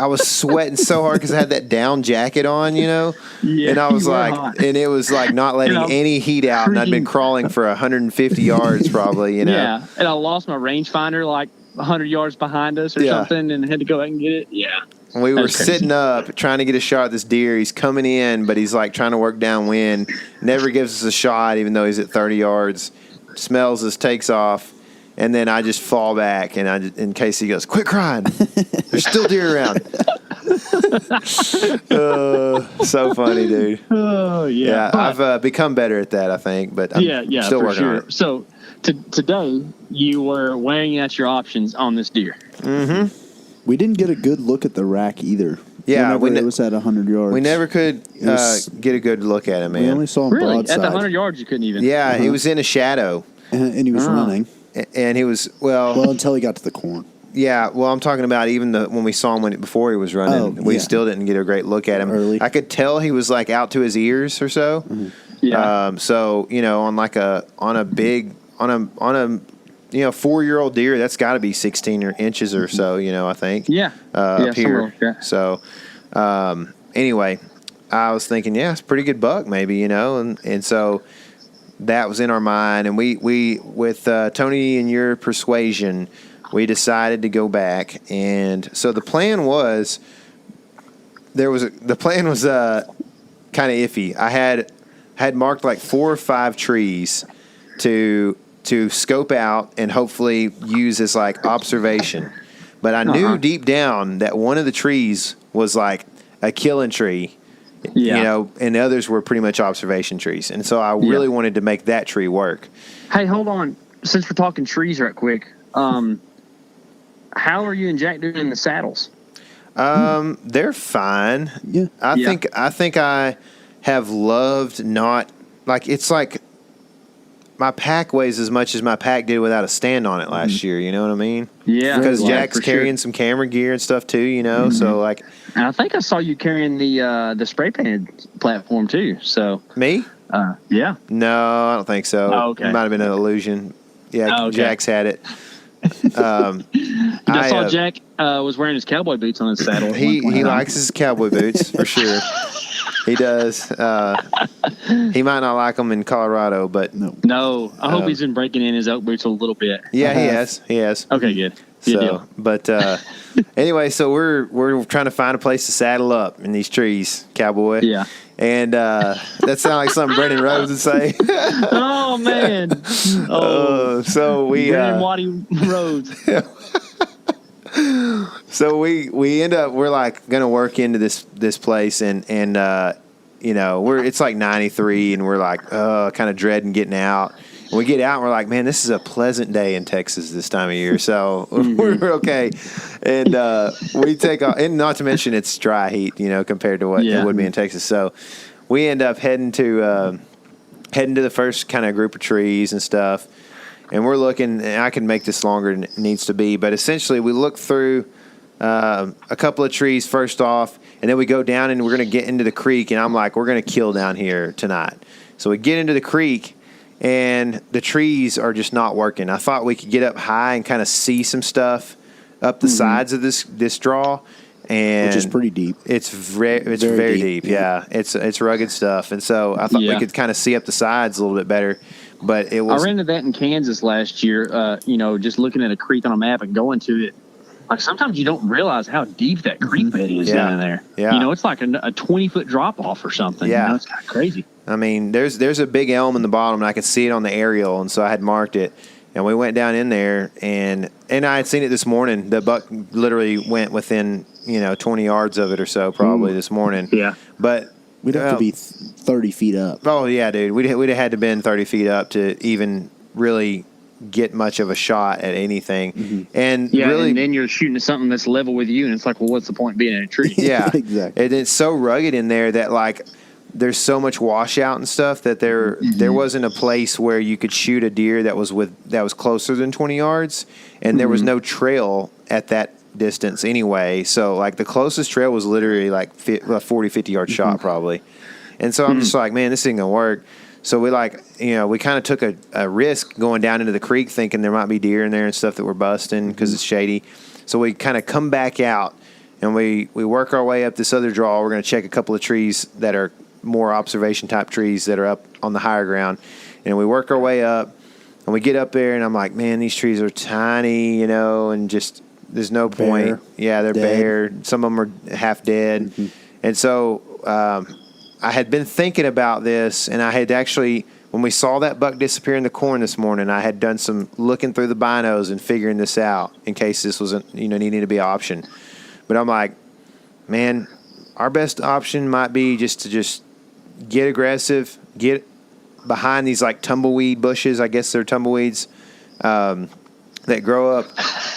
was sweating so hard because I had that down jacket on, and I was like, hot. And it was like not letting any heat out, and I'd been crawling for 150 yards probably, Yeah, and I lost my rangefinder like 100 yards behind us or something, and had to go back and get it. Yeah. We were sitting up trying to get a shot at this deer. He's coming in, but he's like trying to work downwind. Never gives us a shot, even though he's at 30 yards. Smells us, takes off, and then I just fall back. And K.C. goes, "Quit crying! There's still deer around." So funny, dude. Oh yeah. I've become better at that, I think, but I'm still working on it. So today you were weighing out your options on this deer. Mm-hmm. We didn't get a good look at the rack either. Yeah, it was at 100 yards. We never could get a good look at him, man. We only saw him broadside. At the 100 yards, you couldn't even. Yeah, he was in a shadow, and he was running. And he was well until he got to the corn. Yeah, well, I'm talking about even when we saw him before he was running. We still didn't get a great look at him. Early. I could tell he was like out to his ears or so. Mm-hmm. Yeah. So on a 4-year-old deer, that's got to be 16 inches or so, I think. Yeah. Up here. So, anyway, I was thinking, it's a pretty good buck maybe, and so that was in our mind. And we with Tony and your persuasion, we decided to go back. And so the plan was kind of iffy. I had marked like 4 or 5 trees to scope out and hopefully use as like observation. But I knew deep down that one of the trees was like a killing tree, and the others were pretty much observation trees. And so I really wanted to make that tree work. Hey, hold on. Since we're talking trees right quick, how are you and Jack doing in the saddles? They're fine. Yeah. I think I have loved not like it's like my pack weighs as much as my pack did without a stand on it last year. You know what I mean? Yeah. Because Jack's carrying some camera gear and stuff too. So like. And I think I saw you carrying the spray painted platform too. So me? Yeah. No, I don't think so. Oh, okay. It might have been an illusion. Yeah, okay. Jack's had it. I saw Jack was wearing his cowboy boots on his saddle. He likes his cowboy boots for sure. He does. He might not like them in Colorado, but no. I hope he's been breaking in his elk boots a little bit. Yeah, he has. Okay, good. Good deal. But anyway, so we're trying to find a place to saddle up in these trees, cowboy. Yeah. And that sounds like something Brendan Rhodes would say. Oh man. So we Brendan Waddy Rhodes. So we end up we're like gonna work into this place and it's like 93 and we're like kind of dreading getting out. And we get out and we're like, man, this is a pleasant day in Texas this time of year, so we're okay. And we take off, and not to mention it's dry heat, compared to what it would be in Texas. So we end up heading to the first kind of group of trees and stuff. And we're looking, and I can make this longer than it needs to be, but essentially we look through a couple of trees first off, and then we go down and we're going to get into the creek, and I'm like, we're going to kill down here tonight. So we get into the creek, and the trees are just not working. I thought we could get up high and kind of see some stuff up the sides of this draw, and which is pretty deep. It's very deep. Yeah, it's rugged stuff, and so I thought we could kind of see up the sides a little bit better. But it was. I ran into that in Kansas last year. Just looking at a creek on a map and going to it. Like sometimes you don't realize how deep that creek bed is down in there. Yeah. It's like a 20-foot drop off or something. Yeah. It's kind of crazy. I mean, there's a big elm in the bottom, and I could see it on the aerial, and so I had marked it. And we went down in there, and I had seen it this morning. The buck literally went within 20 yards of it or so probably this morning. Yeah. But we'd have to be 30 feet up. Oh yeah, dude. We'd have had to been 30 feet up to even really get much of a shot at anything. And really, and then you're shooting at something that's level with you, and it's like, well, what's the point of being in a tree? Yeah, exactly. And it's so rugged in there that like there's so much washout and stuff that there wasn't a place where you could shoot a deer that was closer than 20 yards, and there was no trail at that distance anyway. So like the closest trail was literally like 40, 50 yard shot probably. And so I'm just like, man, this ain't gonna work. So we we kind of took a risk going down into the creek thinking there might be deer in there and stuff that we're busting because it's shady. So we kind of come back out and we work our way up this other draw. We're going to check a couple of trees that are more observation type trees that are up on the higher ground. And we work our way up and we get up there and I'm like, man, these trees are tiny, and just there's no point. Yeah, they're bare. Some of them are half dead. And so I had been thinking about this, and I had actually, when we saw that buck disappear in the corn this morning, I had done some looking through the binos and figuring this out in case this wasn't, needing to be an option. But I'm like, man, our best option might be just to get aggressive, get behind these like tumbleweed bushes. I guess they're tumbleweeds that grow up,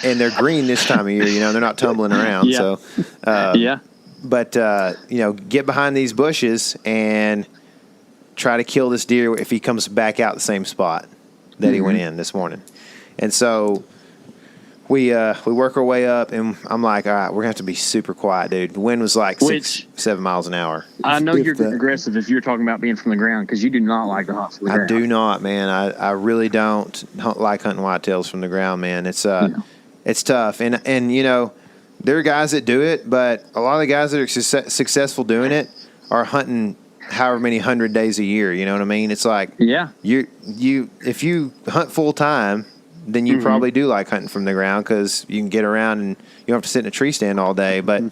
and they're green this time of year. They're not tumbling around. Yeah. So, But, get behind these bushes and try to kill this deer if he comes back out the same spot that he went in this morning. And so we work our way up, and I'm like, all right, we're going to have to be super quiet, dude. The wind was like 6-7 miles an hour. I know you're aggressive if you're talking about being from the ground because you do not like to hunt from the ground. I do not, man. I really don't like hunting whitetails from the ground, man. It's tough. And there are guys that do it, but a lot of the guys that are successful doing it are hunting however many 100 days a year. You know what I mean? It's like you if you hunt full time, then you probably do like hunting from the ground because you can get around and you don't have to sit in a tree stand all day. But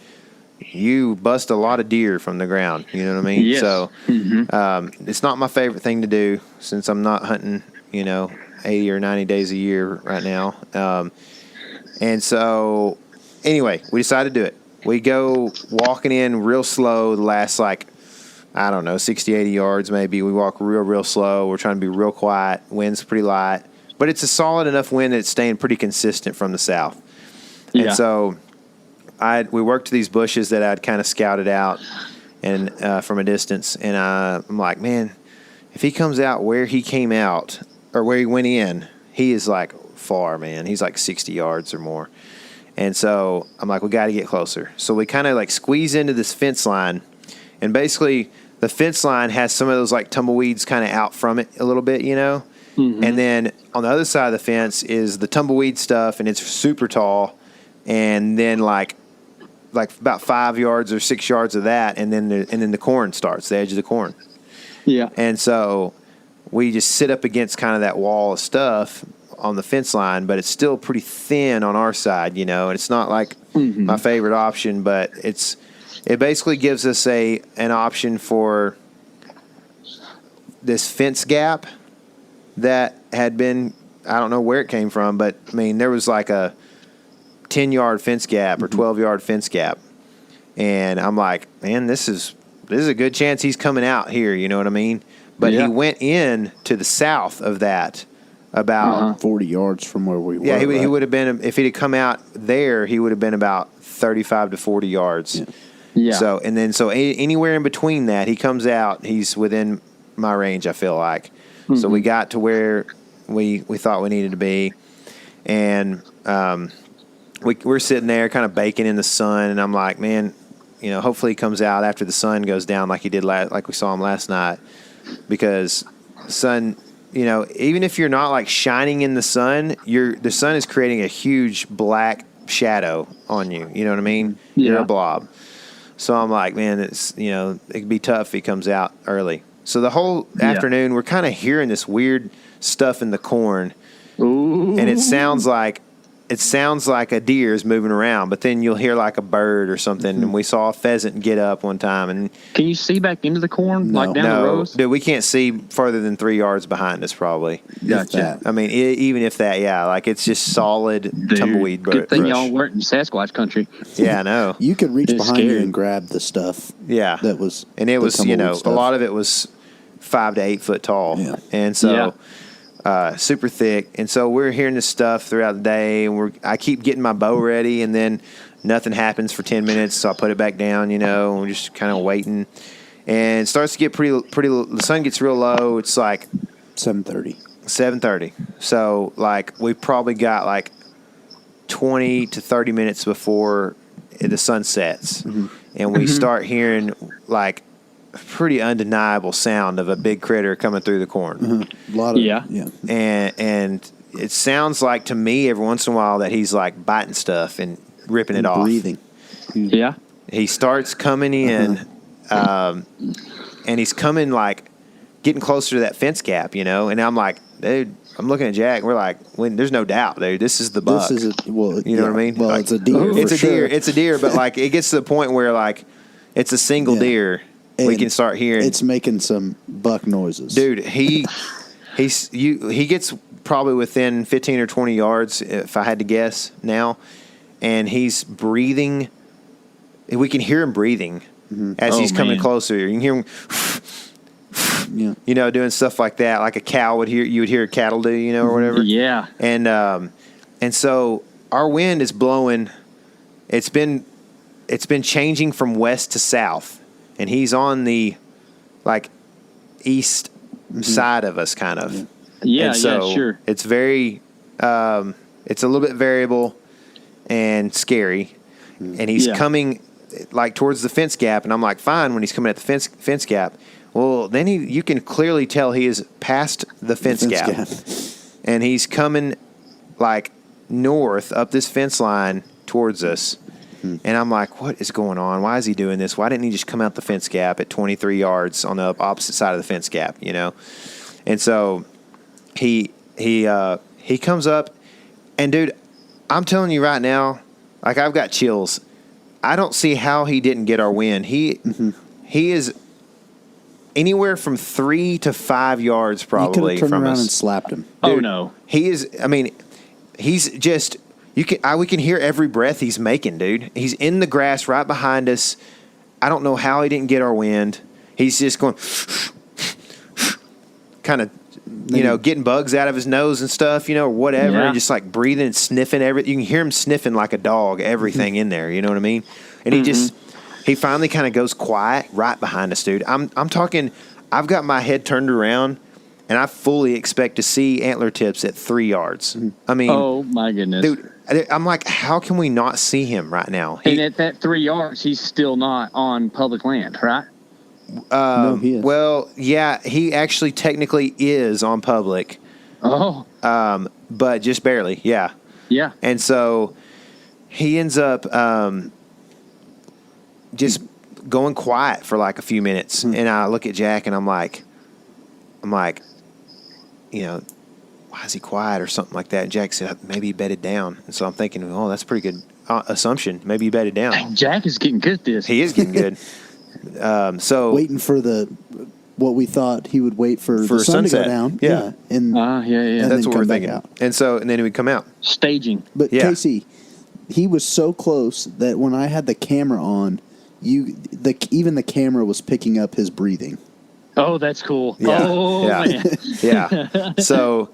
you bust a lot of deer from the ground. You know what I mean? Yes. So it's not my favorite thing to do since I'm not hunting 80 or 90 days a year right now. And so. Anyway, we decided to do it. We go walking in real slow the last, 60, 80 yards maybe. We walk real slow. We're trying to be real quiet. Wind's pretty light. But it's a solid enough wind that it's staying pretty consistent from the south. Yeah. And so we worked to these bushes that I'd kind of scouted out and from a distance. And I'm like, man, if he comes out where he came out or where he went in, he is like far, man. He's like 60 yards or more. And so I'm like, we got to get closer. So we kind of like squeeze into this fence line. And basically the fence line has some of those like tumbleweeds kind of out from it a little bit, And then on the other side of the fence is the tumbleweed stuff, and it's super tall. And then like about 5 yards or 6 yards of that, and then the corn starts, the edge of the corn. Yeah. And so we just sit up against kind of that wall of stuff on the fence line, but it's still pretty thin on our side, and it's not like my favorite option, but it basically gives us an option for this fence gap that had been, I don't know where it came from, but I mean, there was like a 10-yard fence gap or 12-yard fence gap. And I'm like, man, this is a good chance he's coming out here, you know what I mean? But he went in to the south of that about 40 yards from where we were. Yeah, he would have been, if he'd have come out there, he would have been about 35 to 40 yards. Yeah. So anywhere in between that, he comes out, he's within my range, I feel like. So we got to where we thought we needed to be. And we're sitting there kind of baking in the sun, and I'm like, man, hopefully he comes out after the sun goes down like he did like we saw him last night. Because the sun, even if you're not like shining in the sun is creating a huge black shadow on you. You know what I mean? Yeah. You're a blob. So I'm like, man, it's, you know, it could be tough if he comes out early. So the whole afternoon, we're kind of hearing this weird stuff in the corn. Ooh. And it sounds like a deer is moving around, but then you'll hear like a bird or something. And we saw a pheasant get up one time. And can you see back into the corn, like down the rows? Dude, we can't see further than 3 yards behind us, probably. Gotcha. I mean, even if that, like it's just solid tumbleweed brush. Good thing y'all weren't in Sasquatch country. Yeah, I know. You could reach behind you and grab the stuff. Yeah, that was, and it was, you know, a lot of it was 5 to 8 foot tall, and so. Super thick, and so we're hearing this stuff throughout the day, and I keep getting my bow ready, and then nothing happens for 10 minutes, so I put it back down, you know, and we're just kind of waiting, and it starts to get pretty. The sun gets real low. It's like 7:30. So like we probably got like 20 to 30 minutes before the sun sets, and we start hearing like pretty undeniable sound of a big critter coming through the corn. A lot of and it sounds like to me every once in a while that he's like biting stuff and ripping it off. Breathing. Yeah. He starts coming in, and he's coming like getting closer to that fence gap, you know. And I'm like, dude, I'm looking at Jack. And we're like, there's no doubt, dude. This is the buck. You know what I mean? Well, like, it's a deer. It's a deer. It's a deer. But like, it gets to the point where like, it's a single deer. And we can start hearing. It's making some buck noises, dude. He gets probably within 15 or 20 yards, if I had to guess now, and he's breathing. We can hear him breathing as he's coming closer. You can hear him, you know, doing stuff like that, like a cow would hear. You would hear a cattle do, you know, or whatever. Yeah. And so our wind is blowing. It's been changing from west to south. And he's on the, like, east side of us, kind of. Yeah, and so yeah, sure. It's very, it's a little bit variable and scary. And he's coming, like, towards the fence gap. And I'm like, fine, when he's coming at the fence gap. Well, then you can clearly tell he is past the fence gap. And he's coming, like, north up this fence line towards us. And I'm like, what is going on? Why is he doing this? Why didn't he just come out the fence gap at 23 yards on the opposite side of the fence gap, you know? And so he comes up, and dude, I'm telling you right now, like I've got chills. I don't see how he didn't get our wind. He is anywhere from 3 to 5 yards probably from from around us. And slapped him. Dude, oh no, he is. I mean, he's just. We can hear every breath he's making, dude. He's in the grass right behind us. I don't know how he didn't get our wind. He's just going, kind of, you know, getting bugs out of his nose and stuff, you know, or whatever. Yeah. And just like breathing and sniffing everything. You can hear him sniffing like a dog, everything in there. You know what I mean? And he finally kind of goes quiet right behind us, dude. I'm talking. I've got my head turned around. And I fully expect to see antler tips at 3 yards. I mean, oh my goodness, dude! I'm like, how can we not see him right now? And at that 3 yards, he's still not on public land, right? No, he is. Well, yeah, he actually technically is on public. Oh, but just barely, yeah. Yeah. And so he ends up just going quiet for like a few minutes, and I look at Jack and I'm like. You know, why is he quiet or something like that? And Jack said, maybe he bedded down. And so I'm thinking, oh, that's a pretty good assumption. Maybe he bedded down. Jack is getting good at this. He is getting good. So waiting for what we thought he would wait for the sun sunset. To go down. Yeah. And that's what we're thinking. Out. And then he would come out. Staging. But K.C., he was so close that when I had the camera on, even the camera was picking up his breathing. Oh, that's cool. Yeah. Oh, man. Yeah. So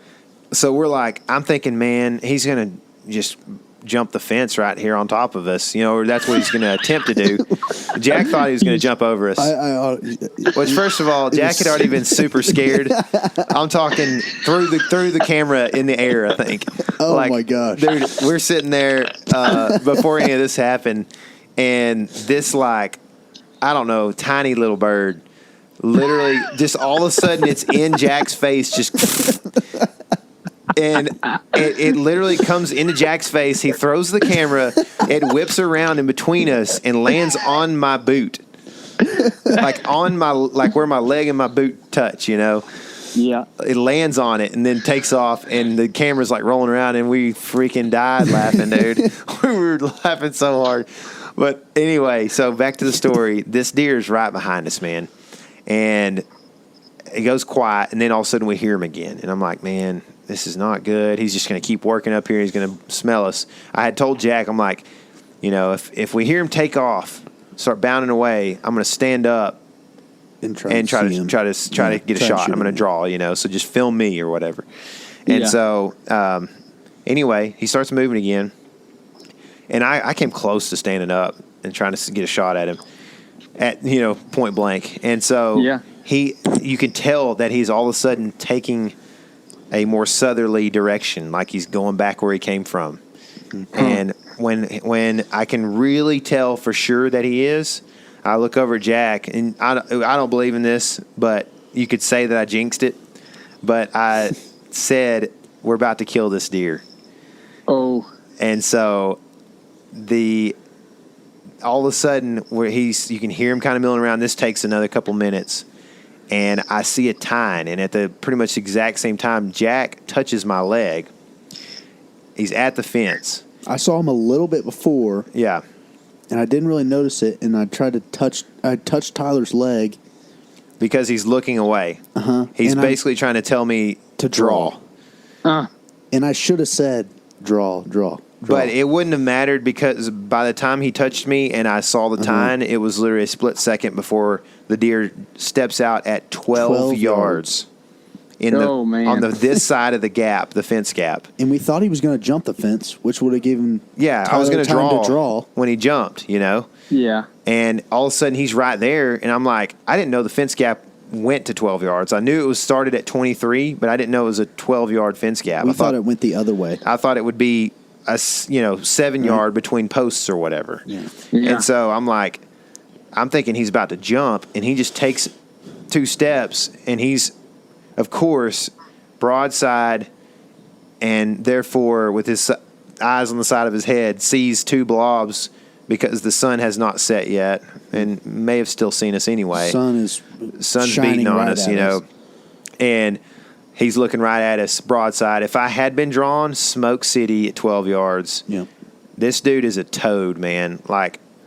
we're like, I'm thinking, man, he's going to just jump the fence right here on top of us, you know, or that's what he's going to attempt to do. Jack thought he was going to jump over us. Which, first of all, Jack had already been super scared. I'm talking through the camera in the air, I think. Oh, my gosh. Dude, we're sitting there before any of this happened, and this, like, I don't know, tiny little bird, literally just all of a sudden it's in Jack's face, just And it literally comes into Jack's face. He throws the camera. It whips around in between us and lands on my boot, like where my leg and my boot touch. Yeah. It lands on it and then takes off, and the camera's like rolling around, and we freaking died laughing, dude. We were laughing so hard. But anyway, so back to the story. This deer is right behind us, man, and it goes quiet, and then all of a sudden we hear him again, and I'm like, man, this is not good. He's just going to keep working up here. He's going to smell us. I had told Jack, I'm like, if we hear him take off, start bounding away, I'm going to stand up and try to get a shot. I'm going to draw, so just film me or whatever. And so anyway, he starts moving again, and I came close to standing up and trying to get a shot at him at point blank. And so you can tell that he's all of a sudden taking a more southerly direction, like he's going back where he came from. Mm-hmm. And when I can really tell for sure that he is, I look over at Jack, and I don't believe in this, but you could say that I jinxed it. But I said, we're about to kill this deer. Oh. And so all of a sudden, you can hear him kind of milling around. This takes another couple minutes. And I see a tine, and at the pretty much exact same time, Jack touches my leg. He's at the fence. I saw him a little bit before. Yeah. And I didn't really notice it, and I touched Tyler's leg. Because he's looking away. Uh-huh. He's basically trying to tell me to draw. And I should have said, draw. But it wouldn't have mattered, because by the time he touched me and I saw the tine, it was literally a split second before the deer steps out at 12 yards. On this side of the gap, the fence gap. And we thought he was going to jump the fence, which would have given Tyler I was going to draw when he jumped, Yeah. And all of a sudden he's right there, and I'm like, I didn't know the fence gap went to 12 yards. I knew it was started at 23, but I didn't know it was a 12-yard fence gap. I thought it went the other way. I thought it would be a 7 yard between posts or whatever. Yeah. And so I'm thinking he's about to jump, and he just takes 2 steps, and he's, of course, broadside, and therefore with his eyes on the side of his head, sees 2 blobs because the sun has not set yet, and may have still seen us anyway. Sun's beating on us, and he's looking right at us broadside. If I had been drawn, Smoke City at 12 yards. Yeah. This dude is a toad, man.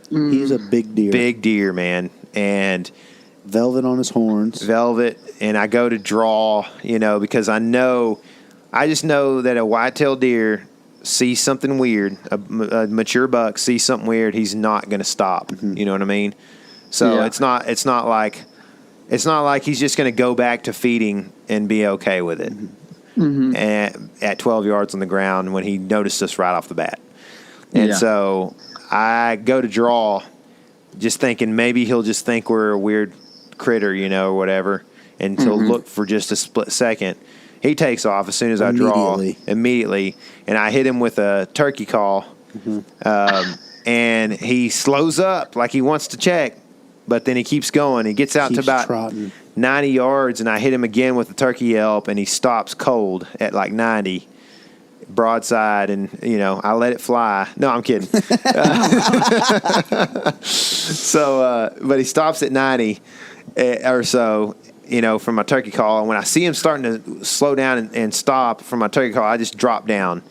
He's a big deer. Big deer, man. And velvet on his horns. And I go to draw, because I just know that a whitetail deer sees something weird, a mature buck sees something weird, he's not going to stop. Mm-hmm. You know what I mean? So it's not like he's just going to go back to feeding and be okay with it. Mm-hmm. And at 12 yards on the ground when he noticed us right off the bat. And so I go to draw, just thinking maybe he'll just think we're a weird critter, or whatever, and he'll look for just a split second. He takes off as soon as I draw immediately, and I hit him with a turkey call, and he slows up like he wants to check, but then he keeps going. He gets out to about 90 yards, and I hit him again with a turkey yelp, and he stops cold at 90. Broadside, and I let it fly. No, I'm kidding. But he stops at 90 or so, from my turkey call. And when I see him starting to slow down and stop from my turkey call, I just drop down,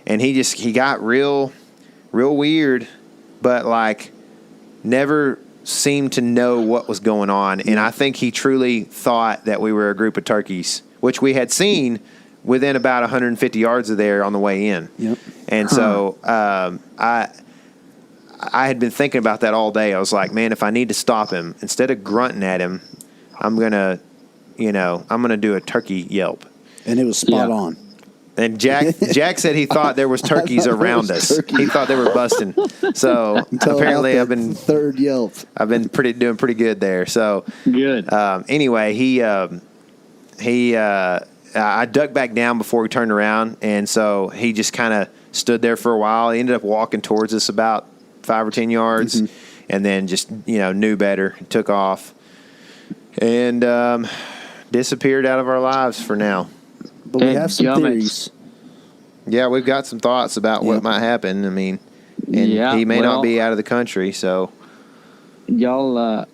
and he got real weird, but never seemed to know what was going on. And I think he truly thought that we were a group of turkeys, which we had seen within about 150 yards of there on the way in. Yep. And so I had been thinking about that all day. I was like, man, if I need to stop him, instead of grunting at him, I'm going to do a turkey yelp. And it was spot on. And Jack said he thought there was turkeys around us. He thought they were busting. So apparently I've been third yelp. I've been doing pretty good there. So good. Anyway, I ducked back down before we turned around, and so he just kind of stood there for a while. He ended up walking towards us about 5 or 10 yards, and then just knew better, took off, and disappeared out of our lives for now. But we have some theories. Yeah, we've got some thoughts about what might happen. I mean, and he may not be out of the country, so. Y'all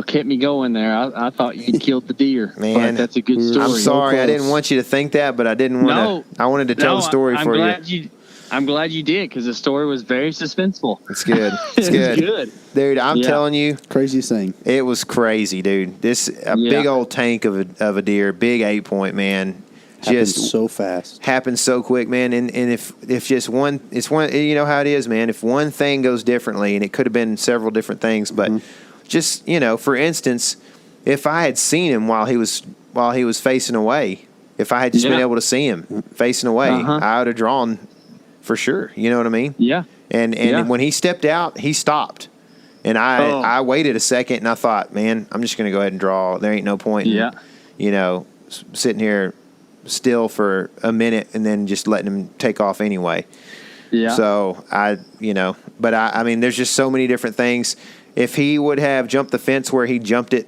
kept me going there. I thought you'd killed the deer. Man, but that's a good story. I'm sorry. I didn't want you to think that, but I didn't want to. I wanted to tell the story for you. I'm glad you did, because the story was very suspenseful. It's good. It's good. Dude, I'm telling you. Craziest thing. It was crazy, dude. Big old tank of a deer, big 8-point, man. Happens so fast. Happens so quick, man. And if just one, it's one, you know how it is, man. If one thing goes differently, and it could have been several different things, but just, for instance, if I had seen him while he was facing away, if I had just been able to see him facing away, I would have drawn for sure. You know what I mean? Yeah. And when he stepped out, he stopped. And I waited a second, and I thought, man, I'm just going to go ahead and draw. There ain't no point in, sitting here still for a minute and then just letting him take off anyway. Yeah. So I mean, there's just so many different things. If he would have jumped the fence where he jumped it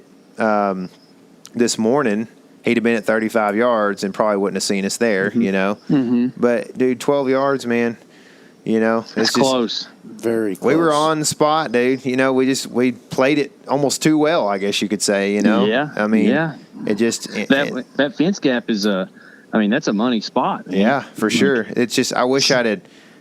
this morning, he'd have been at 35 yards and probably wouldn't have seen us there, But dude, 12 yards, man, it's just close. Very close. We were on the spot, dude. We played it almost too well, I guess you could say, Yeah. I mean, it just that fence gap is that's a money spot. Man. Yeah, for sure. It's just, I wish I'd have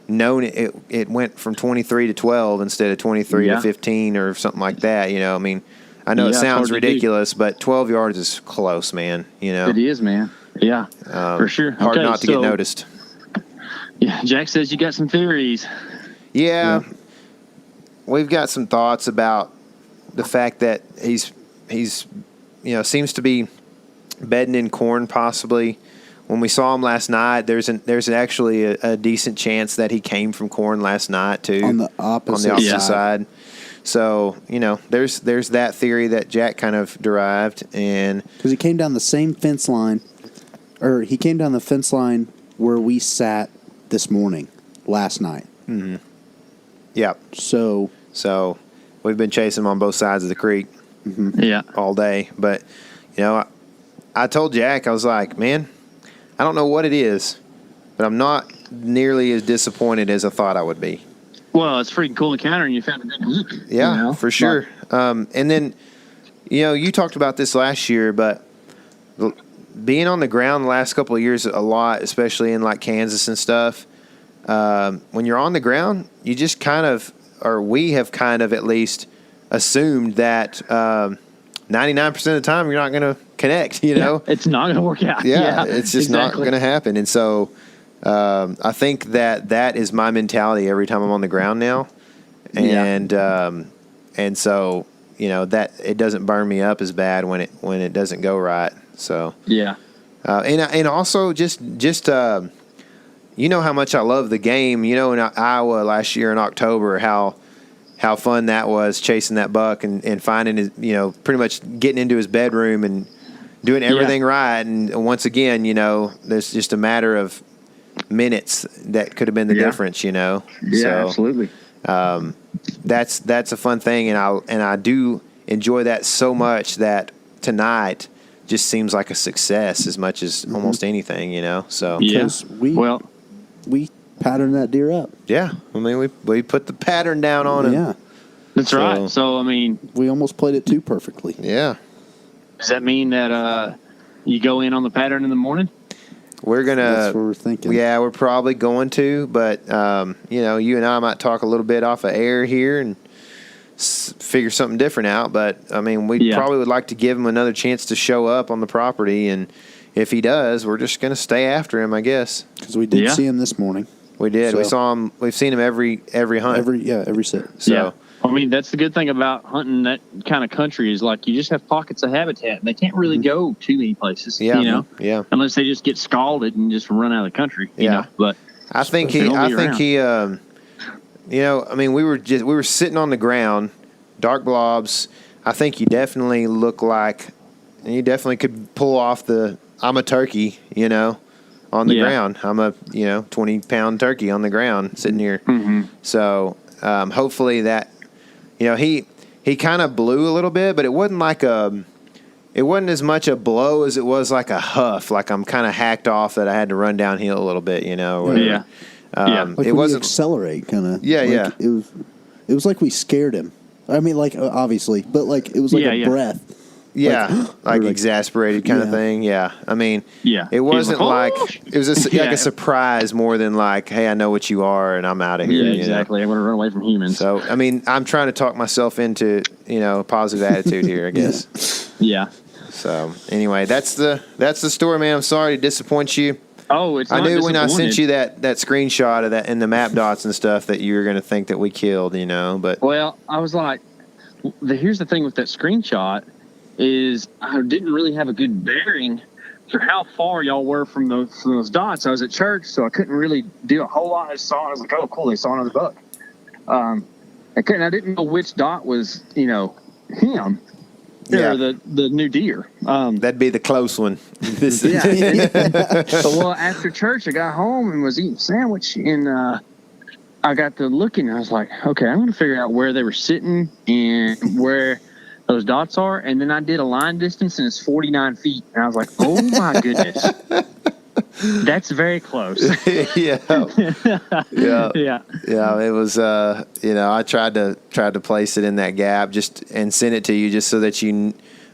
known it went from 23 to 12 instead of 23 to 15 or something like that. I mean, I know it sounds ridiculous, but 12 yards is close, man. It is, man. Yeah, for sure. Hard not to get noticed. Yeah, Jack says you got some theories. Yeah, we've got some thoughts about the fact that he's seems to be bedding in corn possibly. When we saw him last night, there's actually a decent chance that he came from corn last night too. On the opposite side. So, there's that theory that Jack kind of derived, and because he came down the same fence line, or he came down the fence line where we sat this morning, last night. Mm-hmm. Yep. So we've been chasing him on both sides of the creek. Mm-hmm. Yeah. All day, but I told Jack, I was like, man, I don't know what it is, but I'm not nearly as disappointed as I thought I would be. Well, it's freaking cool encounter, and you found a good look. Yeah, for sure. And then, you talked about this last year, but being on the ground the last couple of years a lot, especially in like Kansas and stuff, when you're on the ground, you just kind of, or we have kind of at least assumed that 99% of the time you're not going to connect, It's not going to work out. Yeah, it's just not going to happen. And so I think that is my mentality every time I'm on the ground now. And and so, that it doesn't burn me up as bad when it doesn't go right. So and also just how much I love the game. In Iowa last year in October, how fun that was, chasing that buck and finding his, pretty much getting into his bedroom and doing everything right. And once again, there's just a matter of minutes that could have been the difference, Yeah, so, absolutely. That's a fun thing. And I do enjoy that so much that tonight just seems like a success as much as almost anything, so. Yeah. We patterned that deer up. Yeah. I mean, we put the pattern down on him. Yeah. That's right. So, I mean, we almost played it too perfectly. Yeah. Does that mean that you go in on the pattern in the morning? We're going to. That's what we're thinking. Yeah, we're probably going to. But, you and I might talk a little bit off of air here and figure something different out. But, I mean, we probably would like to give him another chance to show up on the property. And if he does, we're just going to stay after him, I guess. Because we did see him this morning. We did. So, we saw him. We've seen him every hunt. Every sit. So. Yeah. I mean, that's the good thing about hunting that kind of country is like you just have pockets of habitat, and they can't really go too many places, Yeah. unless they just get scalded and just run out of the country, But I think he, I mean, we were sitting on the ground, dark blobs. I think you definitely look like, and you definitely could pull off I'm a turkey, on the ground. I'm a, 20-pound turkey on the ground sitting here. Mm-hmm. So hopefully that, he kind of blew a little bit, but it wasn't like it wasn't as much a blow as it was like a huff. Like I'm kind of hacked off that I had to run downhill a little bit, you know. Yeah. Like it wasn't accelerate kind of. Yeah, like yeah. It was like we scared him. I mean, like obviously, but like it was like a breath. Yeah, like exasperated kind of thing. Yeah, I mean, it wasn't like it was like a surprise more than like, hey, I know what you are and I'm out of here. Yeah, exactly. I want to run away from humans. So, I mean, I'm trying to talk myself into a positive attitude here, I guess. Yeah. So, anyway, that's the story, man. I'm sorry to disappoint you. Oh, it's. I knew when I sent you that screenshot of that and the map dots and stuff that you were going to think that we killed, but well, I was like, here's the thing with that screenshot. Is I didn't really have a good bearing for how far y'all were from those dots. I was at church, so I couldn't really do a whole lot. I was like, oh, cool, they saw another buck. I didn't know which dot was, him or the new deer. That'd be the close one. Well, after church, I got home and was eating a sandwich, and I got to looking, and I was like, okay, I'm going to figure out where they were sitting and where those dots are, and then I did a line distance, and it's 49 feet, and I was like, "Oh my goodness, that's very close." Yeah. It was, I tried to place it in that gap and send it to you just so that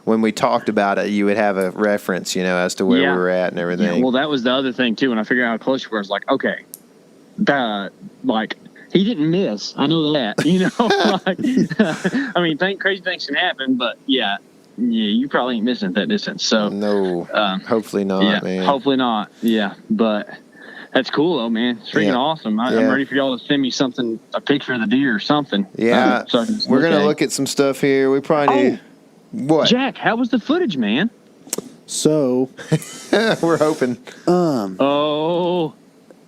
when we talked about it, you would have a reference, as to where we were at and everything. Yeah, well, that was the other thing too. When I figured out how close you were, I was like, okay, he didn't miss. I know that, I mean, crazy things can happen, but yeah, you probably ain't missing at that distance. So no, hopefully not, man. Hopefully not. Yeah, but that's cool though, man. It's freaking awesome. I'm ready for y'all to send me a picture of the deer or something. Yeah, we're gonna look at some stuff here. We probably need what? Jack, how was the footage, man? So we're hoping.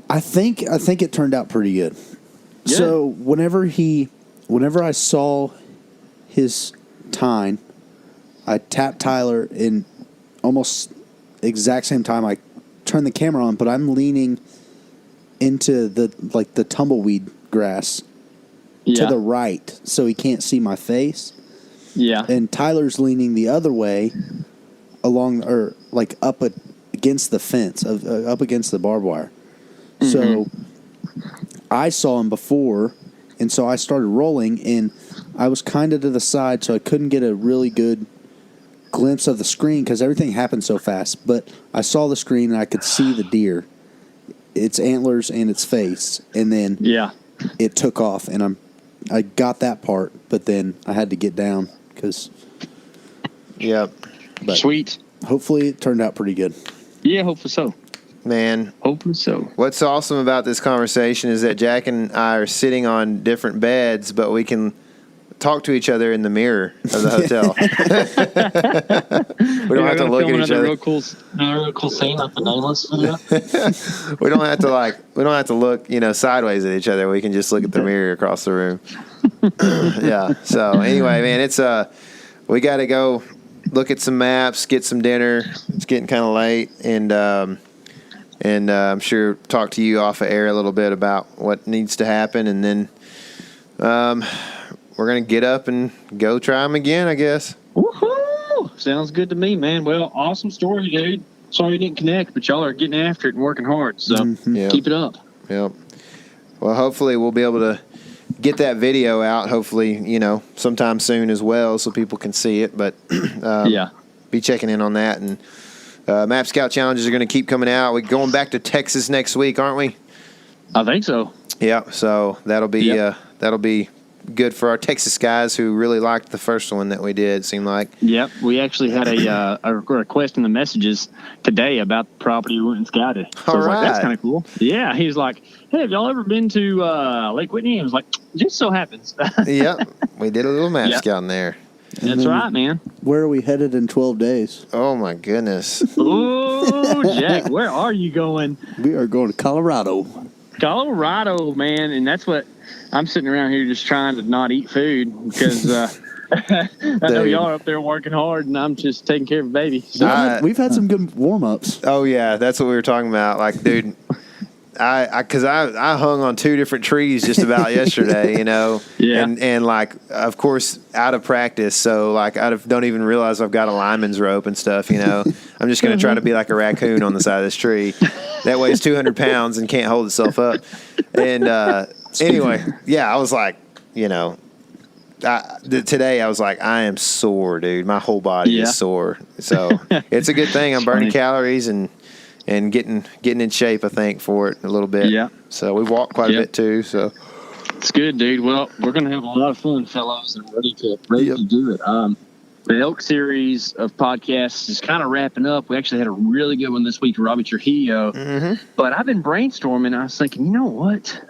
I think it turned out pretty good. So whenever I saw his tine, I tapped Tyler in almost exact same time I turned the camera on, but I'm leaning into the tumbleweed grass to the right, so he can't see my face. Yeah. And Tyler's leaning the other way up against the fence, up against the barbed wire. Mm-hmm. So I saw him before, and so I started rolling, and I was kind of to the side, so I couldn't get a really good glimpse of the screen because everything happened so fast. But I saw the screen, and I could see the deer, its antlers and its face, and then it took off, and I got that part, but then I had to get down because. Yep. But sweet. Hopefully, it turned out pretty good. Yeah, hopefully so. Man, hopefully so. What's awesome about this conversation is that Jack and I are sitting on different beds, but we can talk to each other in the mirror of the hotel. We don't have to look at each other. Real cool scene like the Nameless video. We don't have to look, sideways at each other. We can just look at the mirror across the room. Yeah. So anyway, man, it's we got to go look at some maps, get some dinner. It's getting kind of late, and I'm sure talk to you off of air a little bit about what needs to happen, and then we're going to get up and go try them again, I guess. Woohoo! Sounds good to me, man. Well, awesome story, dude. Sorry you didn't connect, but y'all are getting after it and working hard, so keep it up. Yep. Well, hopefully we'll be able to get that video out, hopefully, sometime soon as well so people can see it, but be checking in on that, and Map Scout challenges are going to keep coming out. We're going back to Texas next week, aren't we? I think so. Yeah, so that'll be good for our Texas guys who really liked the first one that we did, it seemed like. Yep, we actually had a request in the messages today about the property we went and scouted. So I was like, that's kind of cool. Yeah, he was like, hey, have y'all ever been to Lake Whitney? I was like, just so happens. Yep, we did a little map scouting there. That's right, man. Where are we headed in 12 days? Oh, my goodness. Oh, Jack, where are you going? We are going to Colorado. Colorado, man, and that's what I'm sitting around here just trying to not eat food because I know y'all are up there working hard, and I'm just taking care of a baby. So. We've had some good warm-ups. Oh, yeah, that's what we were talking about. Like, dude, I hung on 2 different trees just about yesterday, and like, of course, out of practice, so like don't even realize I've got a lineman's rope and stuff, I'm just going to try to be like a raccoon on the side of this tree that weighs 200 pounds and can't hold itself up. And anyway, yeah, I was like, today I was like, I am sore, dude. My whole body is sore. So it's a good thing I'm burning calories and getting in shape, I think, for it a little bit. Yeah. So we walked quite a bit too. So it's good, dude. Well, we're gonna have a lot of fun, fellows, and ready to do it. The elk series of podcasts is kind of wrapping up. We actually had a really good one this week, Robbie Trujillo. Mm-hmm. But I've been brainstorming. I was thinking, you know what?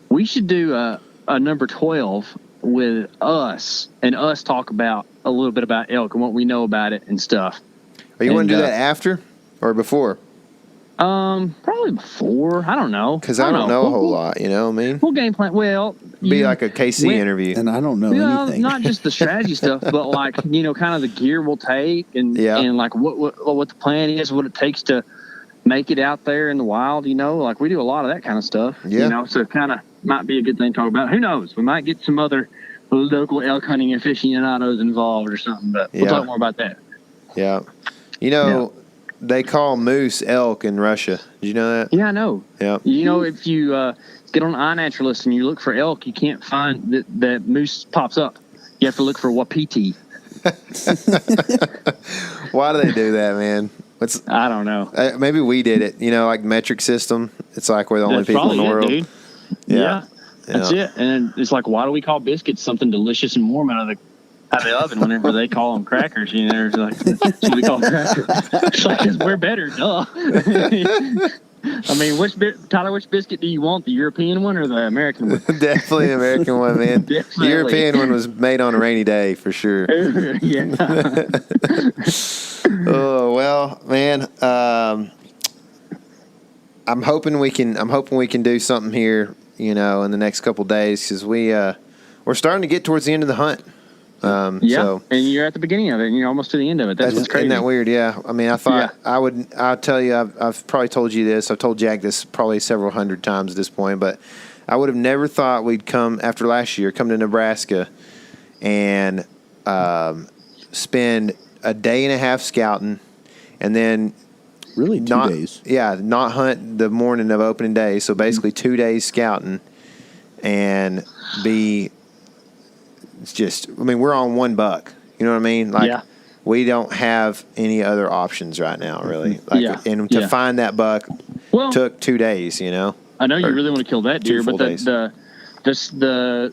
We should do a number 12 with us and us talk about a little bit about elk and what we know about it and stuff. Are you want to do that after or before? Probably before. I don't know. Because I don't know a whole lot, you know what I mean? We'll game plan. Well, be like a KC interview. And I don't know anything. Not just the strategy stuff, but like, kind of the gear we'll take and like what the plan is, what it takes to make it out there in the wild, like we do a lot of that kind of stuff, so it kind of might be a good thing to talk about. Who knows? We might get some other local elk hunting aficionados involved or something, but we'll talk more about that. Yeah. They call moose elk in Russia. Did you know that? Yeah, I know. Yeah. If you get on iNaturalist and you look for elk, you can't find that moose pops up. You have to look for wapiti. Why do they do that, man? I don't know. Maybe we did it. Like metric system. It's like we're the only people in the world. Dude. Yeah. That's it. And it's like, why do we call biscuits something delicious and warm out of the oven whenever they call them crackers? It's like, so we call them crackers. It's like, 'cause we're better, duh. I mean, Tyler, which biscuit do you want? The European one or the American one? Definitely the American one, man. Definitely. The European one was made on a rainy day for sure. Yeah. Oh well, man. I'm hoping we can do something here, in the next couple of days, because we're starting to get towards the end of the hunt. And you're at the beginning of it, and you're almost to the end of it. That's what's crazy. Isn't that weird? Yeah. I mean, I thought I'll tell you, I've probably told you this. I've told Jack this probably several hundred times at this point, but I would have never thought we'd come after last year, come to Nebraska and spend a day and a half scouting, and then really 2 days. Yeah, not hunt the morning of opening day. So basically 2 days scouting and be. It's just, we're on one buck. You know what I mean? Like, we don't have any other options right now, really. And to find that buck took 2 days, I know you really want to kill that deer, but the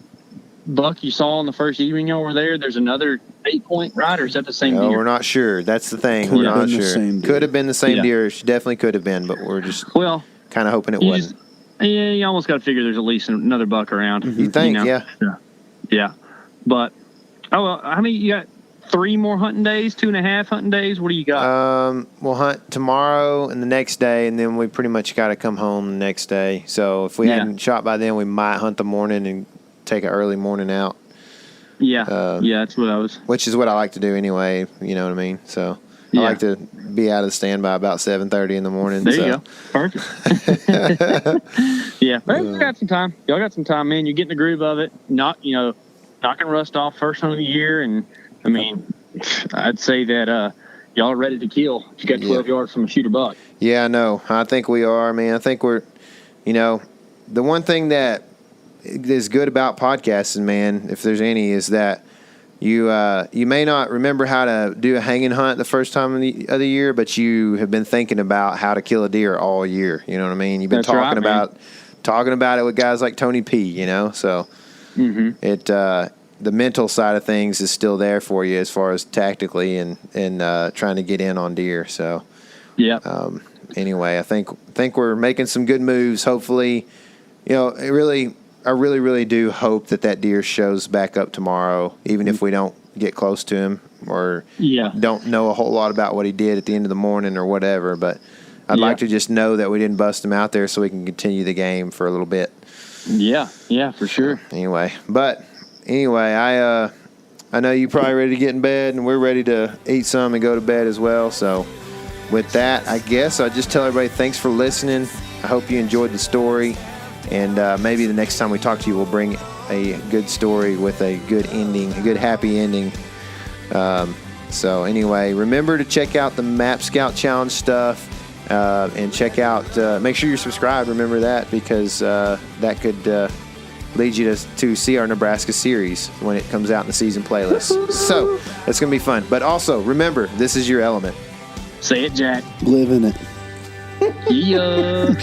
buck you saw on the first evening over there, there's another 8-point ride, or is that the same deer? We're not sure. That's the thing. We're not sure. Could have been the same deer. She definitely could have been, but we're just kind of hoping it wasn't. You almost got to figure there's at least another buck around. You think, Yeah. But, how many, you got 3 more hunting days, 2.5 hunting days? What do you got? We'll hunt tomorrow and the next day, and then we pretty much got to come home the next day. So if we hadn't shot by then, we might hunt the morning and take an early morning out. Yeah, that's what I was. Which is what I like to do anyway, you know what I mean? So I like to be out of the stand by about 7:30 in the morning. There you go. Perfect. Yeah, but we got some time. Y'all got some time, man. You're getting the groove of it. Knocking rust off first hunt of the year, and I'd say that y'all are ready to kill. You got 12 yards from a shooter buck. Yeah, I know. I think we are, man. I think we're, the one thing that is good about podcasting, man, if there's any, is that you may not remember how to do a hanging hunt the first time of the year, but you have been thinking about how to kill a deer all year. You know what I mean? You've been talking about it with guys like Tony P. So. Mm-hmm. The mental side of things is still there for you as far as tactically and trying to get in on deer. So, anyway, I think we're making some good moves. Hopefully, I really do hope that deer shows back up tomorrow, even if we don't get close to him or don't know a whole lot about what he did at the end of the morning or whatever. But I'd like to just know that we didn't bust him out there so we can continue the game for a little bit. Yeah, for sure. Anyway, I know you're probably ready to get in bed, and we're ready to eat some and go to bed as well. So with that, I guess I'll just tell everybody thanks for listening. I hope you enjoyed the story, and maybe the next time we talk to you, we'll bring a good story with a good ending, a good happy ending. So anyway, remember to check out the Map Scout Challenge stuff, and check out, make sure you're subscribed. Remember that, because that could lead you to see our Nebraska series when it comes out in the season playlist. So it's going to be fun. But also, remember, this is your element. Say it, Jack. Live in it. Yeah.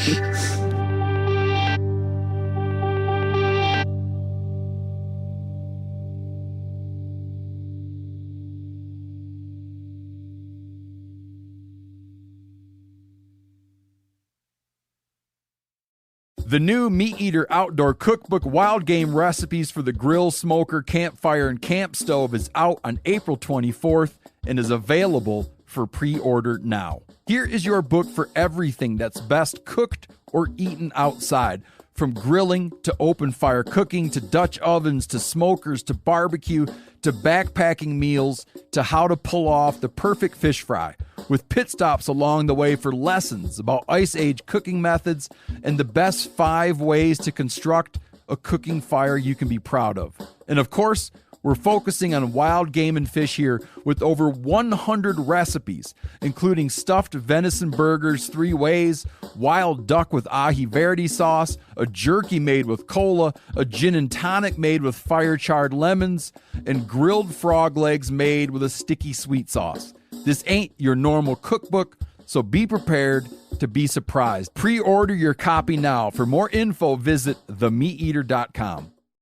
The new Meat Eater Outdoor Cookbook Wild Game Recipes for the Grill, Smoker, Campfire, and Camp Stove is out on April 24th and is available for pre-order now. Here is your book for everything that's best cooked or eaten outside. From grilling to open fire cooking to Dutch ovens to smokers to barbecue to backpacking meals to how to pull off the perfect fish fry, with pit stops along the way for lessons about Ice Age cooking methods and the best 5 ways to construct a cooking fire you can be proud of. And of course, we're focusing on wild game and fish here with over 100 recipes, including stuffed venison burgers 3 ways, wild duck with ahi verde sauce, a jerky made with cola, a gin and tonic made with fire-charred lemons, and grilled frog legs made with a sticky sweet sauce. This ain't your normal cookbook, so be prepared to be surprised. Pre-order your copy now. For more info, visit themeateater.com.